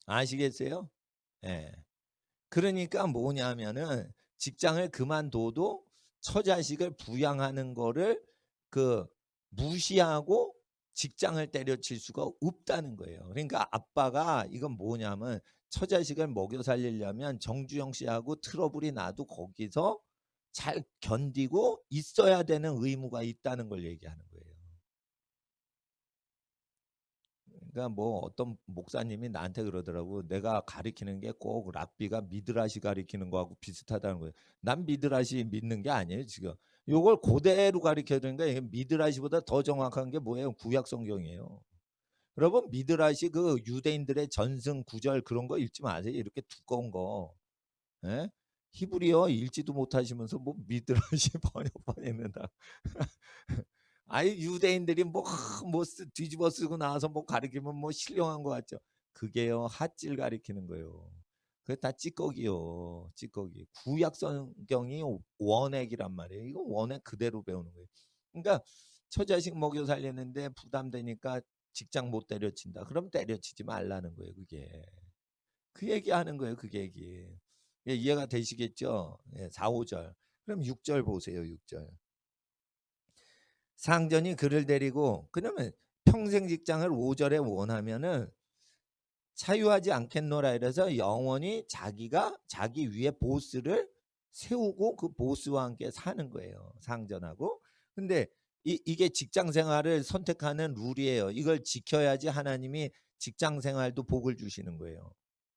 아시겠어요? 예. 그러니까 뭐냐면은 직장을 그만둬도 처자식을 부양하는 거를 무시하고 직장을 때려칠 수가 없다는 거예요. 그러니까 아빠가 이건 뭐냐면 처자식을 먹여 살리려면 정주영 씨하고 트러블이 나도 거기서 잘 견디고 있어야 되는 의무가 있다는 걸 얘기하는 거예요. 그러니까 뭐 어떤 목사님이 나한테 그러더라고. 내가 가리키는 게 꼭 랍비가 미드라시 가리키는 거하고 비슷하다는 거예요. 난 미드라시 믿는 게 아니에요 지금. 요걸 그대로 가리켜야 되니까 이게 미드라시보다 더 정확한 게 뭐예요? 구약 성경이에요. 여러분 미드라시 그 유대인들의 전승 구절 그런 거 읽지 마세요. 이렇게 두꺼운 거. 예? 히브리어 읽지도 못하시면서 뭐 미드라시 번역본 읽는다. 아이 유대인들이 뭐 뒤집어 쓰고 나와서 뭐 가리키면 뭐 신령한 것 같죠. 그게요 핫질 가리키는 거예요. 그게 다 찌꺼기요. 찌꺼기. 구약 성경이 원액이란 말이에요. 이거 원액 그대로 배우는 거예요. 그러니까 처자식 먹여 살리는데 부담되니까 직장 못 때려친다. 그럼 때려치지 말라는 거예요. 그게. 그 얘기하는 거예요. 그 얘기. 예, 이해가 되시겠죠? 예, 4, 5절. 그럼 6절 보세요. 6절. 상전이 그를 데리고 그러면 평생 직장을 5절에 원하면은 차유하지 않겠노라 이래서 영원히 자기가 자기 위에 보스를 세우고 그 보스와 함께 사는 거예요. 상전하고. 근데 이게 직장 생활을 선택하는 룰이에요. 이걸 지켜야지 하나님이 직장 생활도 복을 주시는 거예요.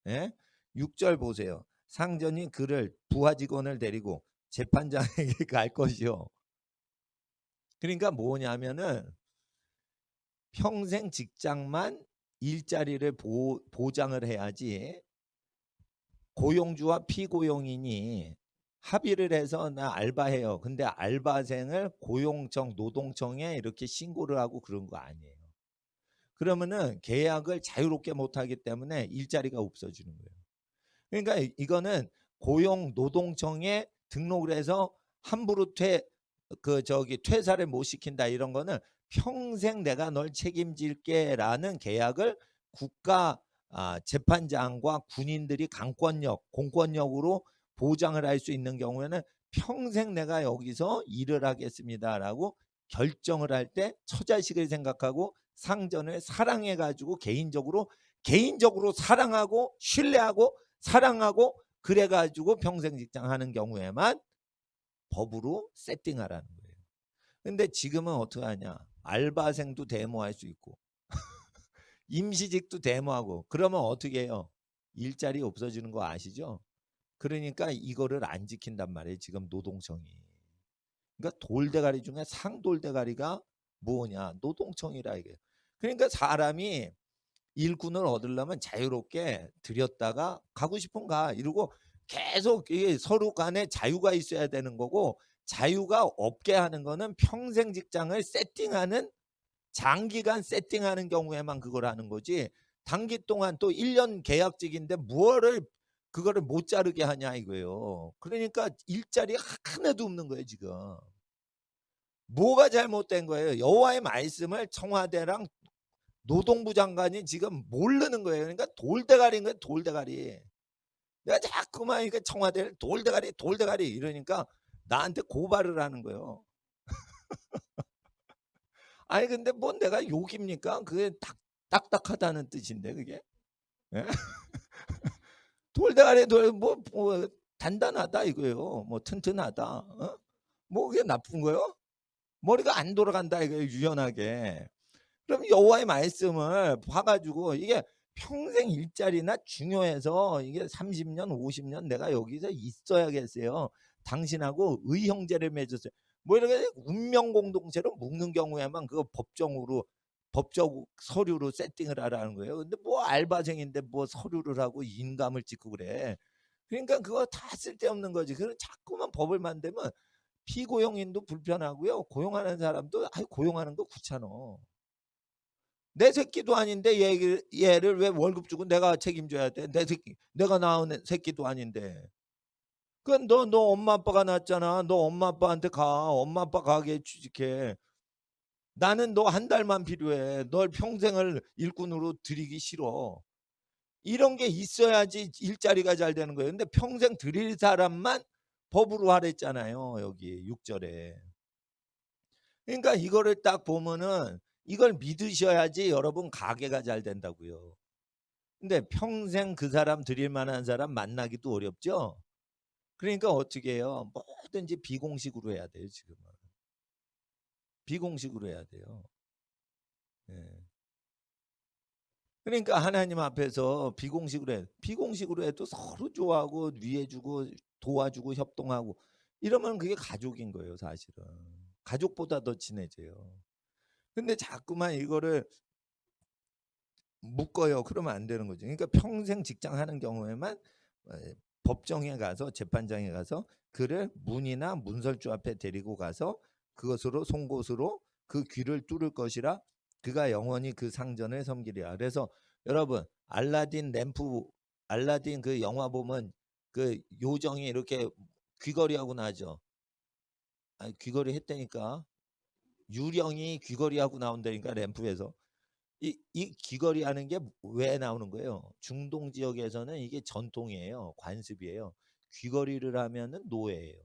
예? 6절 보세요. 상전이 그를 부하 직원을 데리고 재판장에게 갈 것이요. 그러니까 뭐냐면은 평생 직장만 일자리를 보장을 해야지 고용주와 피고용인이 합의를 해서 나 알바해요. 근데 알바생을 고용청, 노동청에 이렇게 신고를 하고 그런 거 아니에요. 그러면은 계약을 자유롭게 못하기 때문에 일자리가 없어지는 거예요. 그러니까 이거는 고용 노동청에 등록을 해서 함부로 퇴사를 못 시킨다 이런 거는 평생 내가 널 책임질게라는 계약을 국가 재판장과 군인들이 강권력, 공권력으로 보장을 할 수 있는 경우에는 평생 내가 여기서 일을 하겠습니다라고 결정을 할 때 처자식을 생각하고 상전을 사랑해 가지고 개인적으로 사랑하고 신뢰하고 사랑하고 그래 가지고 평생 직장 하는 경우에만 법으로 세팅하라는 거예요. 근데 지금은 어떻게 하냐? 알바생도 데모할 수 있고 임시직도 데모하고 그러면 어떻게 해요? 일자리 없어지는 거 아시죠? 그러니까 이거를 안 지킨단 말이에요. 지금 노동청이. 그러니까 돌대가리 중에 상돌대가리가 뭐냐? 노동청이라 이게. 그러니까 사람이 일꾼을 얻으려면 자유롭게 들였다가 가고 싶으면 가 이러고 계속 서로 간에 자유가 있어야 되는 거고 자유가 없게 하는 거는 평생 직장을 세팅하는 장기간 세팅하는 경우에만 그걸 하는 거지 단기 동안 또 1년 계약직인데 뭐를 그거를 못 자르게 하냐 이거예요. 그러니까 일자리 하나도 없는 거예요 지금. 뭐가 잘못된 거예요? 여호와의 말씀을 청와대랑 노동부 장관이 지금 모르는 거예요. 그러니까 돌대가리인 거예요. 돌대가리. 내가 자꾸만 그러니까 청와대를 돌대가리 이러니까 나한테 고발을 하는 거예요. 아니 근데 뭐 내가 욕입니까? 그게 딱딱하다는 뜻인데 그게. 예? 돌대가리 뭐 단단하다 이거예요. 뭐 튼튼하다. 어? 뭐 그게 나쁜 거요? 머리가 안 돌아간다 이거예요. 유연하게. 그럼 여호와의 말씀을 봐가지고 이게 평생 일자리나 중요해서 이게 30년 50년 내가 여기서 있어야겠어요. 당신하고 의형제를 맺었어요. 뭐 이렇게 운명 공동체로 묶는 경우에만 그거 법적 서류로 세팅을 하라는 거예요. 근데 뭐 알바생인데 뭐 서류를 하고 인감을 찍고 그래. 그러니까 그거 다 쓸데없는 거지. 그래서 자꾸만 법을 만들면 피고용인도 불편하고요. 고용하는 사람도 고용하는 거 귀찮아. 내 새끼도 아닌데 얘를 왜 월급 주고 내가 책임져야 돼? 내 새끼, 내가 낳은 새끼도 아닌데. 그건 너 엄마 아빠가 낳았잖아. 너 엄마 아빠한테 가. 엄마 아빠 가게 취직해. 나는 너 한 달만 필요해. 널 평생을 일꾼으로 들이기 싫어. 이런 게 있어야지 일자리가 잘 되는 거예요. 근데 평생 들일 사람만 법으로 하랬잖아요. 여기 6절에. 그러니까 이거를 딱 보면은 이걸 믿으셔야지 여러분 가게가 잘 된다고요. 근데 평생 그 사람 드릴 만한 사람 만나기도 어렵죠. 그러니까 어떻게 해요? 뭐든지 비공식으로 해야 돼요. 지금은 비공식으로 해야 돼요. 예. 그러니까 하나님 앞에서 비공식으로 해. 비공식으로 해도 서로 좋아하고 위해주고 도와주고 협동하고 이러면 그게 가족인 거예요, 사실은. 가족보다 더 친해져요. 근데 자꾸만 이거를 묶어요. 그러면 안 되는 거죠. 그러니까 평생 직장 하는 경우에만 법정에 가서 재판장에 가서 그를 문이나 문설주 앞에 데리고 가서 그것으로 송곳으로 그 귀를 뚫을 것이라 그가 영원히 그 상전을 섬기리라. 그래서 여러분 알라딘 램프 알라딘 그 영화 보면 그 요정이 이렇게 귀걸이하고 나죠. 아니 귀걸이 했다니까. 유령이 귀걸이하고 나온다니까 램프에서. 이 귀걸이 하는 게 왜 나오는 거예요? 중동 지역에서는 이게 전통이에요. 관습이에요. 귀걸이를 하면은 노예예요.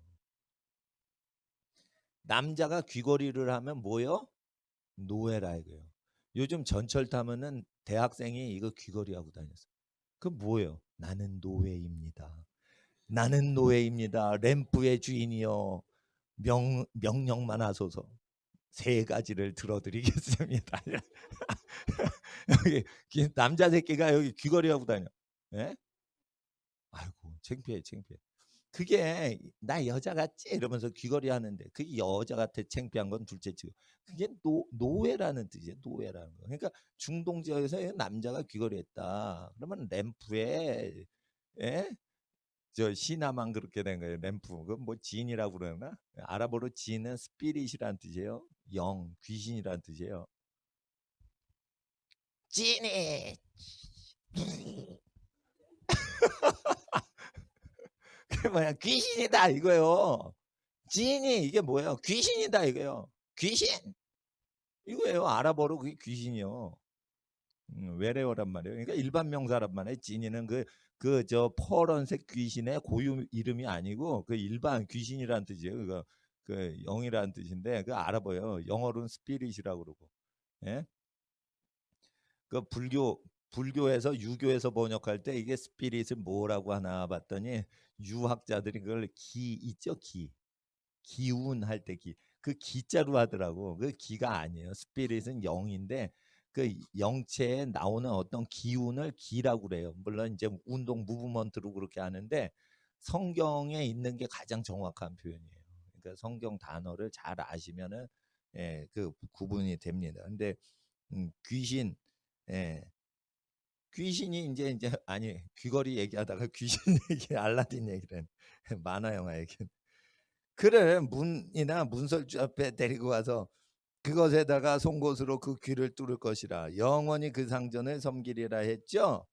남자가 귀걸이를 하면 뭐요? 노예라 이거예요. 요즘 전철 타면은 대학생이 이거 귀걸이 하고 다녔어. 그 뭐예요? 나는 노예입니다. 나는 노예입니다. 램프의 주인이요. 명령만 하소서. 세 가지를 들어드리겠습니다. 여기 남자 새끼가 여기 귀걸이 하고 다녀. 예? 아이고 창피해 창피해. 그게 나 여자 같지 이러면서 귀걸이 하는데 그게 여자 같아 창피한 건 둘째치고 그게 노예라는 뜻이에요. 노예라는 거. 그러니까 중동 지역에서 남자가 귀걸이 했다. 그러면 램프에 예? 저 시나만 그렇게 된 거예요. 램프. 그 뭐 진이라고 그러나? 아랍어로 진은 스피릿이라는 뜻이에요. 영, 귀신이라는 뜻이에요. 진이 그게 뭐야? 귀신이다 이거예요. 진이 이게 뭐예요? 귀신이다 이거예요. 귀신 이거예요. 아랍어로 그게 귀신이요. 외래어란 말이에요. 그러니까 일반 명사란 말이에요. 진이는 그 저 퍼런색 귀신의 고유 이름이 아니고 그 일반 귀신이라는 뜻이에요. 그거 그 영이라는 뜻인데 그 아랍어요. 영어로는 스피릿이라고 그러고. 예? 그 불교에서 유교에서 번역할 때 이게 스피릿을 뭐라고 하나 봤더니 유학자들이 그걸 기 있죠 기 기운 할 때 기. 그 기자로 하더라고. 그 기가 아니에요. 스피릿은 영인데 그 영체에 나오는 어떤 기운을 기라고 그래요. 물론 이제 운동 무브먼트로 그렇게 하는데 성경에 있는 게 가장 정확한 표현이에요. 그러니까 성경 단어를 잘 아시면은 예, 그 구분이 됩니다. 근데 귀신 예. 귀신이 이제 아니 귀걸이 얘기하다가 귀신 얘기 알라딘 얘기를 만화 영화 얘기 그를 문이나 문설주 앞에 데리고 와서 그것에다가 송곳으로 그 귀를 뚫을 것이라 영원히 그 상전을 섬기리라 했죠.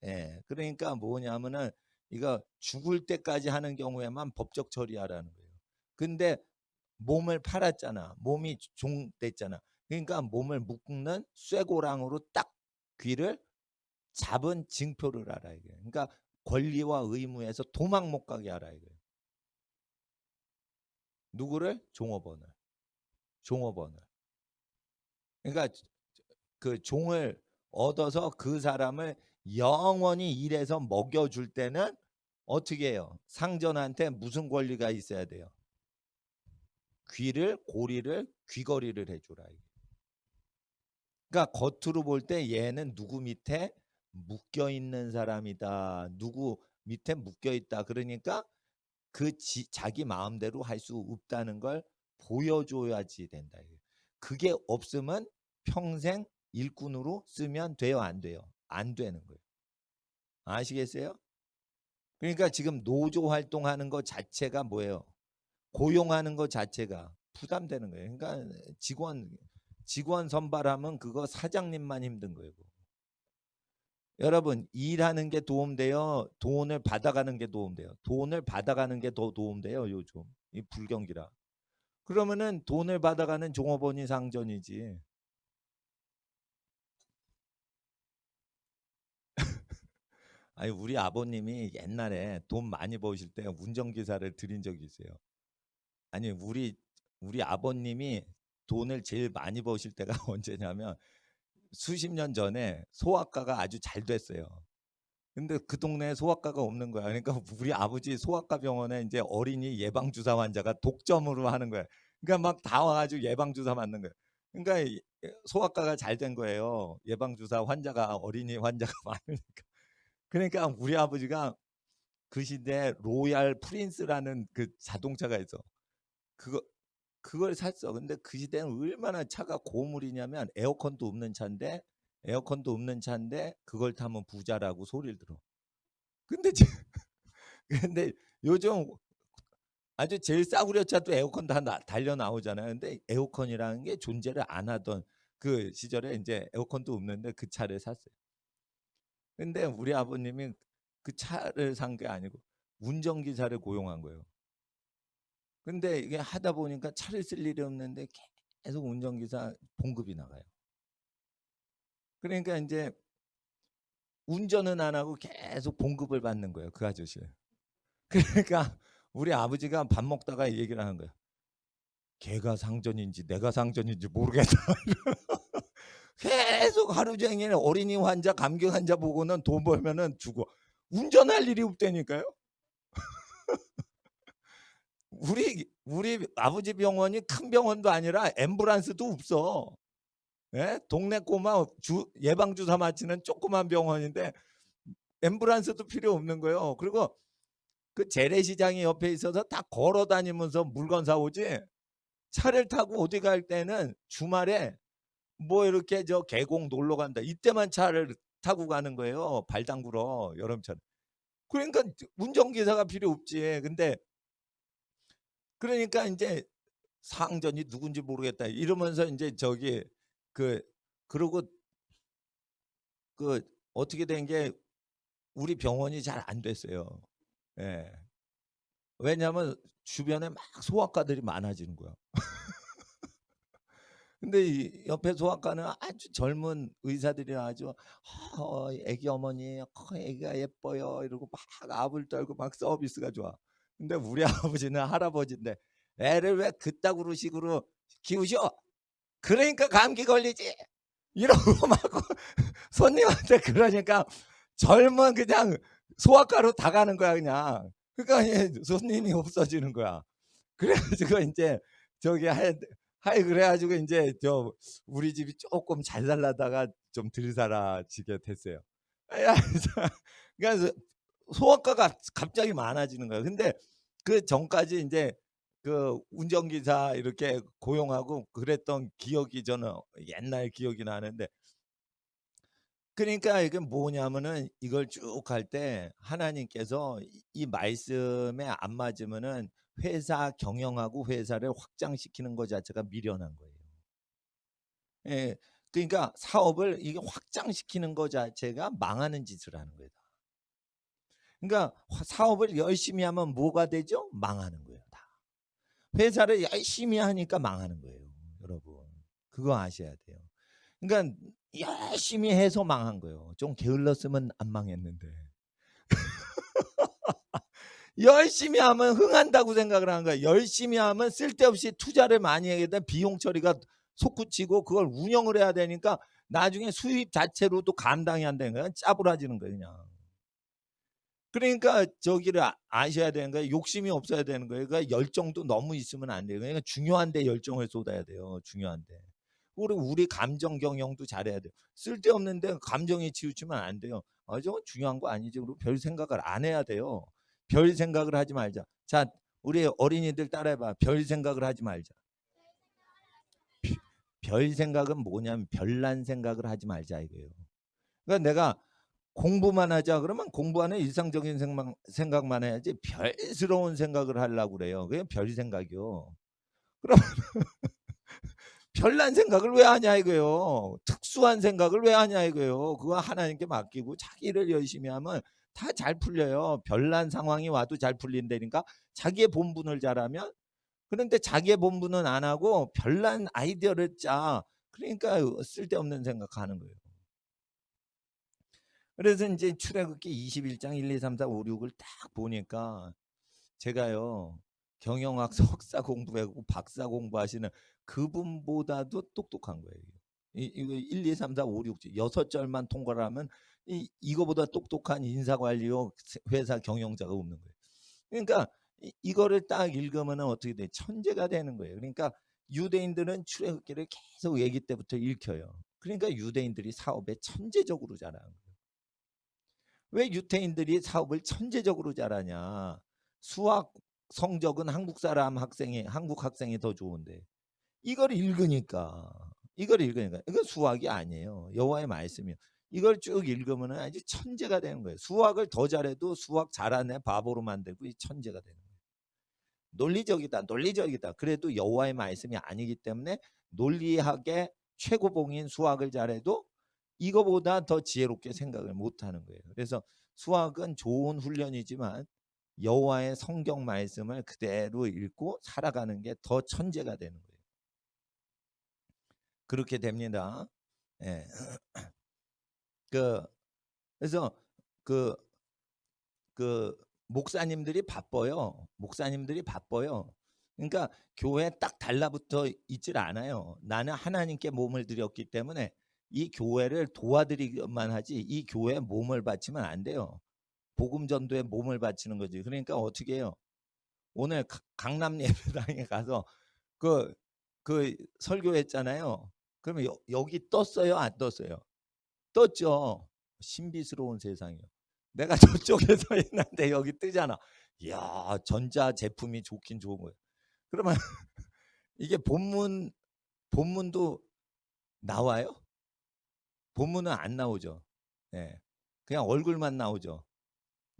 예, 그러니까 뭐냐면은 이거 죽을 때까지 하는 경우에만 법적 처리하라는 거예요. 근데 몸을 팔았잖아. 몸이 종 됐잖아. 그러니까 몸을 묶는 쇠고랑으로 딱 귀를 잡은 징표를 알아 이게. 그러니까 권리와 의무에서 도망 못 가게 알아 이게. 누구를? 종업원을. 종업원을. 그러니까 그 종을 얻어서 그 사람을 영원히 일해서 먹여줄 때는 어떻게 해요? 상전한테 무슨 권리가 있어야 돼요? 귀를 고리를 귀걸이를 해줘라. 그러니까 겉으로 볼 때 얘는 누구 밑에 묶여 있는 사람이다. 누구 밑에 묶여 있다. 그러니까 자기 마음대로 할 수 없다는 걸 보여줘야지 된다. 그게 없으면 평생 일꾼으로 쓰면 돼요, 안 돼요? 안 되는 거예요. 아시겠어요? 그러니까 지금 노조 활동하는 것 자체가 뭐예요? 고용하는 것 자체가 부담되는 거예요. 그러니까 직원 선발하면 그거 사장님만 힘든 거예요. 여러분 일하는 게 도움돼요? 돈을 받아가는 게 도움돼요? 돈을 받아가는 게 더 도움돼요, 요즘. 이 불경기라. 그러면은 돈을 받아가는 종업원이 상전이지. 아니 우리 아버님이 옛날에 돈 많이 버실 때 운전기사를 들인 적이 있어요. 아니 우리 아버님이 돈을 제일 많이 버실 때가 언제냐면 수십 년 전에 소아과가 아주 잘 됐어요. 근데 그 동네에 소아과가 없는 거야. 그러니까 우리 아버지 소아과 병원에 이제 어린이 예방 주사 환자가 독점으로 하는 거야. 그러니까 막 다 와가지고 예방 주사 맞는 거야. 그러니까 소아과가 잘 된 거예요. 예방 주사 환자가 어린이 환자가 많으니까. 그러니까 우리 아버지가 그 시대에 로얄 프린스라는 그 자동차가 있어. 그걸 샀어. 근데 그 시대는 얼마나 차가 고물이냐면 에어컨도 없는 차인데 그걸 타면 부자라고 소리를 들어. 근데 근데 요즘 아주 제일 싸구려 차도 에어컨 다 달려 나오잖아요. 근데 에어컨이라는 게 존재를 안 하던 그 시절에 이제 에어컨도 없는데 그 차를 샀어요. 근데 우리 아버님이 그 차를 산 게 아니고 운전기사를 고용한 거예요. 근데 이게 하다 보니까 차를 쓸 일이 없는데 계속 운전기사 봉급이 나가요. 그러니까 이제 운전은 안 하고 계속 봉급을 받는 거예요. 그 아저씨. 그러니까 우리 아버지가 밥 먹다가 얘기를 하는 거예요. 걔가 상전인지 내가 상전인지 모르겠다. 계속 하루 종일 어린이 환자, 감기 환자 보고는 돈 벌면은 주고 운전할 일이 없다니까요. 우리 아버지 병원이 큰 병원도 아니라 앰뷸런스도 없어. 예? 동네 꼬마 예방 주사 맞히는 조그만 병원인데 앰뷸런스도 필요 없는 거예요. 그리고 그 재래시장이 옆에 있어서 다 걸어 다니면서 물건 사오지. 차를 타고 어디 갈 때는 주말에 뭐 이렇게 저 계곡 놀러 간다. 이때만 차를 타고 가는 거예요. 발 담그러 여름철. 그러니까 운전기사가 필요 없지. 근데 그러니까 이제 상전이 누군지 모르겠다. 이러면서 이제 저기 그 그러고 그 어떻게 된 게 우리 병원이 잘 안 됐어요. 예. 왜냐하면 주변에 막 소아과들이 많아지는 거야. 근데 이 옆에 소아과는 아주 젊은 의사들이 아주 애기 어머니, 애기가 예뻐요 이러고 막 압을 떨고 막 서비스가 좋아. 근데 우리 아버지는 할아버지인데 애를 왜 그따구로 식으로 키우셔? 그러니까 감기 걸리지. 이러고 막 손님한테 그러니까 젊은 그냥 소아과로 다 가는 거야 그냥. 그러니까 손님이 없어지는 거야. 그래가지고 이제 저기 하이 그래가지고 이제 저 우리 집이 조금 잘 살라다가 좀 덜 살아지게 됐어요. 그러니까 소아과가 갑자기 많아지는 거야. 근데 그 전까지 이제 그 운전기사 이렇게 고용하고 그랬던 기억이 저는 옛날 기억이 나는데 그러니까 이게 뭐냐면은 이걸 쭉 갈 때 하나님께서 이 말씀에 안 맞으면은 회사 경영하고 회사를 확장시키는 것 자체가 미련한 거예요. 예. 그러니까 사업을 이게 확장시키는 것 자체가 망하는 짓을 하는 거예요. 그러니까 사업을 열심히 하면 뭐가 되죠? 망하는 거예요. 다. 회사를 열심히 하니까 망하는 거예요. 여러분. 그거 아셔야 돼요. 그러니까 열심히 해서 망한 거예요. 좀 게을렀으면 안 망했는데. 열심히 하면 흥한다고 생각을 하는 거야. 열심히 하면 쓸데없이 투자를 많이 해야 돼. 비용 처리가 솟구치고 그걸 운영을 해야 되니까 나중에 수입 자체로도 감당이 안 되는 거야. 짜부라지는 거야 그냥. 그러니까 저기를 아셔야 되는 거예요. 욕심이 없어야 되는 거예요. 그러니까 열정도 너무 있으면 안 돼요. 그러니까 중요한데 열정을 쏟아야 돼요. 중요한데. 그리고 우리 감정 경영도 잘해야 돼요. 쓸데없는데 감정에 치우치면 안 돼요. 저건 중요한 거 아니지. 그리고 별 생각을 안 해야 돼요. 별 생각을 하지 말자. 자, 우리 어린이들 따라해봐. 별 생각을 하지 말자. 별 생각은 뭐냐면 별난 생각을 하지 말자 이거예요. 그러니까 내가 공부만 하자 그러면 공부하는 일상적인 생각만 해야지 별스러운 생각을 하려고 그래요. 그게 별 생각이요. 그럼 별난 생각을 왜 하냐 이거예요. 특수한 생각을 왜 하냐 이거예요. 그거 하나님께 맡기고 자기 일을 열심히 하면 다 잘 풀려요. 별난 상황이 와도 잘 풀린다니까 자기의 본분을 잘하면 그런데 자기의 본분은 안 하고 별난 아이디어를 짜. 그러니까 쓸데없는 생각하는 거예요. 그래서 이제 출애굽기 21장 1, 2, 3, 4, 5, 6을 딱 보니까 제가요 경영학 석사 공부하고 박사 공부하시는 그분보다도 똑똑한 거예요. 이거 1, 2, 3, 4, 5, 6, 6절만 통과를 하면 이거보다 똑똑한 인사관리요 회사 경영자가 없는 거예요. 그러니까 이거를 딱 읽으면 어떻게 돼? 천재가 되는 거예요. 그러니까 유대인들은 출애굽기를 계속 아기 때부터 읽혀요. 그러니까 유대인들이 사업에 천재적으로 잘하는 거예요. 왜 유대인들이 사업을 천재적으로 잘하냐? 수학 성적은 한국 학생이 더 좋은데 이걸 읽으니까 이거 수학이 아니에요. 여호와의 말씀이요. 이걸 쭉 읽으면 아주 천재가 되는 거예요. 수학을 더 잘해도 수학 잘하네 바보로 만들고 이 천재가 되는 거예요. 논리적이다. 그래도 여호와의 말씀이 아니기 때문에 논리학의 최고봉인 수학을 잘해도 이거보다 더 지혜롭게 생각을 못하는 거예요. 그래서 수학은 좋은 훈련이지만 여호와의 성경 말씀을 그대로 읽고 살아가는 게 더 천재가 되는 거예요. 그렇게 됩니다. 예. 그래서 그 목사님들이 바빠요. 그러니까 교회에 딱 달라붙어 있질 않아요. 나는 하나님께 몸을 드렸기 때문에 이 교회를 도와드리기만 하지 이 교회에 몸을 바치면 안 돼요. 복음 전도에 몸을 바치는 거지. 그러니까 어떻게 해요? 오늘 강남 예배당에 가서 그 설교했잖아요. 그러면 여기 떴어요? 안 떴어요? 떴죠. 신비스러운 세상이요. 내가 저쪽에서 있는데 여기 뜨잖아. 이야, 전자 제품이 좋긴 좋은 거예요. 그러면 이게 본문도 나와요? 본문은 안 나오죠. 예. 그냥 얼굴만 나오죠.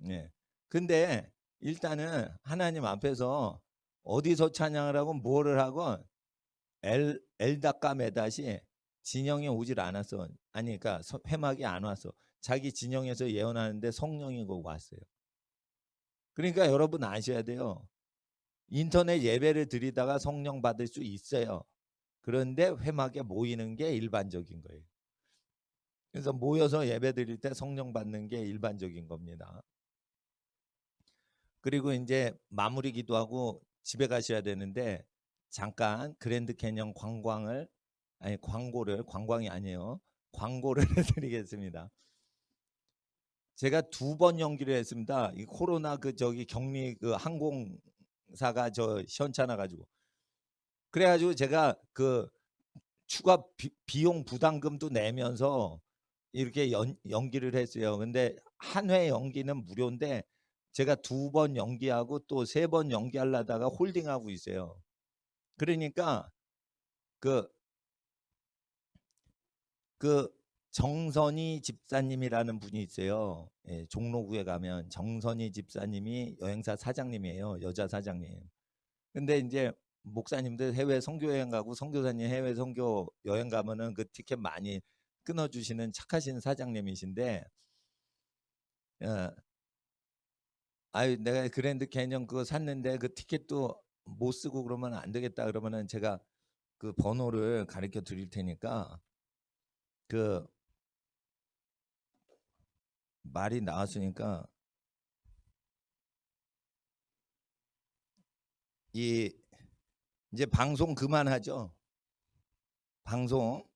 예. 근데 일단은 하나님 앞에서 어디서 찬양을 하고 뭐를 하건 엘다까 메다시 진영이 오질 않았어. 아니 그러니까 회막이 안 왔어. 자기 진영에서 예언하는데 성령이 거기 왔어요. 그러니까 여러분 아셔야 돼요. 인터넷 예배를 드리다가 성령 받을 수 있어요. 그런데 회막에 모이는 게 일반적인 거예요. 그래서 모여서 예배 드릴 때 성령 받는 게 일반적인 겁니다. 그리고 이제 마무리 기도하고 집에 가셔야 되는데 잠깐 그랜드 캐년 관광이 아니에요. 광고를 해드리겠습니다. 제가 2번 연기를 했습니다. 이 코로나 격리 항공사가 시원찮아 가지고. 그래가지고 제가 추가 비용 부담금도 내면서 이렇게 연기를 했어요. 근데 한 회 연기는 무료인데 제가 2번 연기하고 또 3번 연기하려다가 홀딩하고 있어요. 그러니까 그 정선희 집사님이라는 분이 있어요. 예, 종로구에 가면 정선희 집사님이 여행사 사장님이에요. 여자 사장님. 근데 이제 목사님들 해외 선교 여행 가고 선교사님 해외 선교 여행 가면은 그 티켓 많이 끊어주시는 착하신 사장님이신데, 아유 내가 그랜드 캐년 그거 샀는데 그 티켓도 못 쓰고 그러면 안 되겠다 그러면은 제가 그 번호를 가르쳐 드릴 테니까 말이 나왔으니까 이제 방송 그만하죠. 방송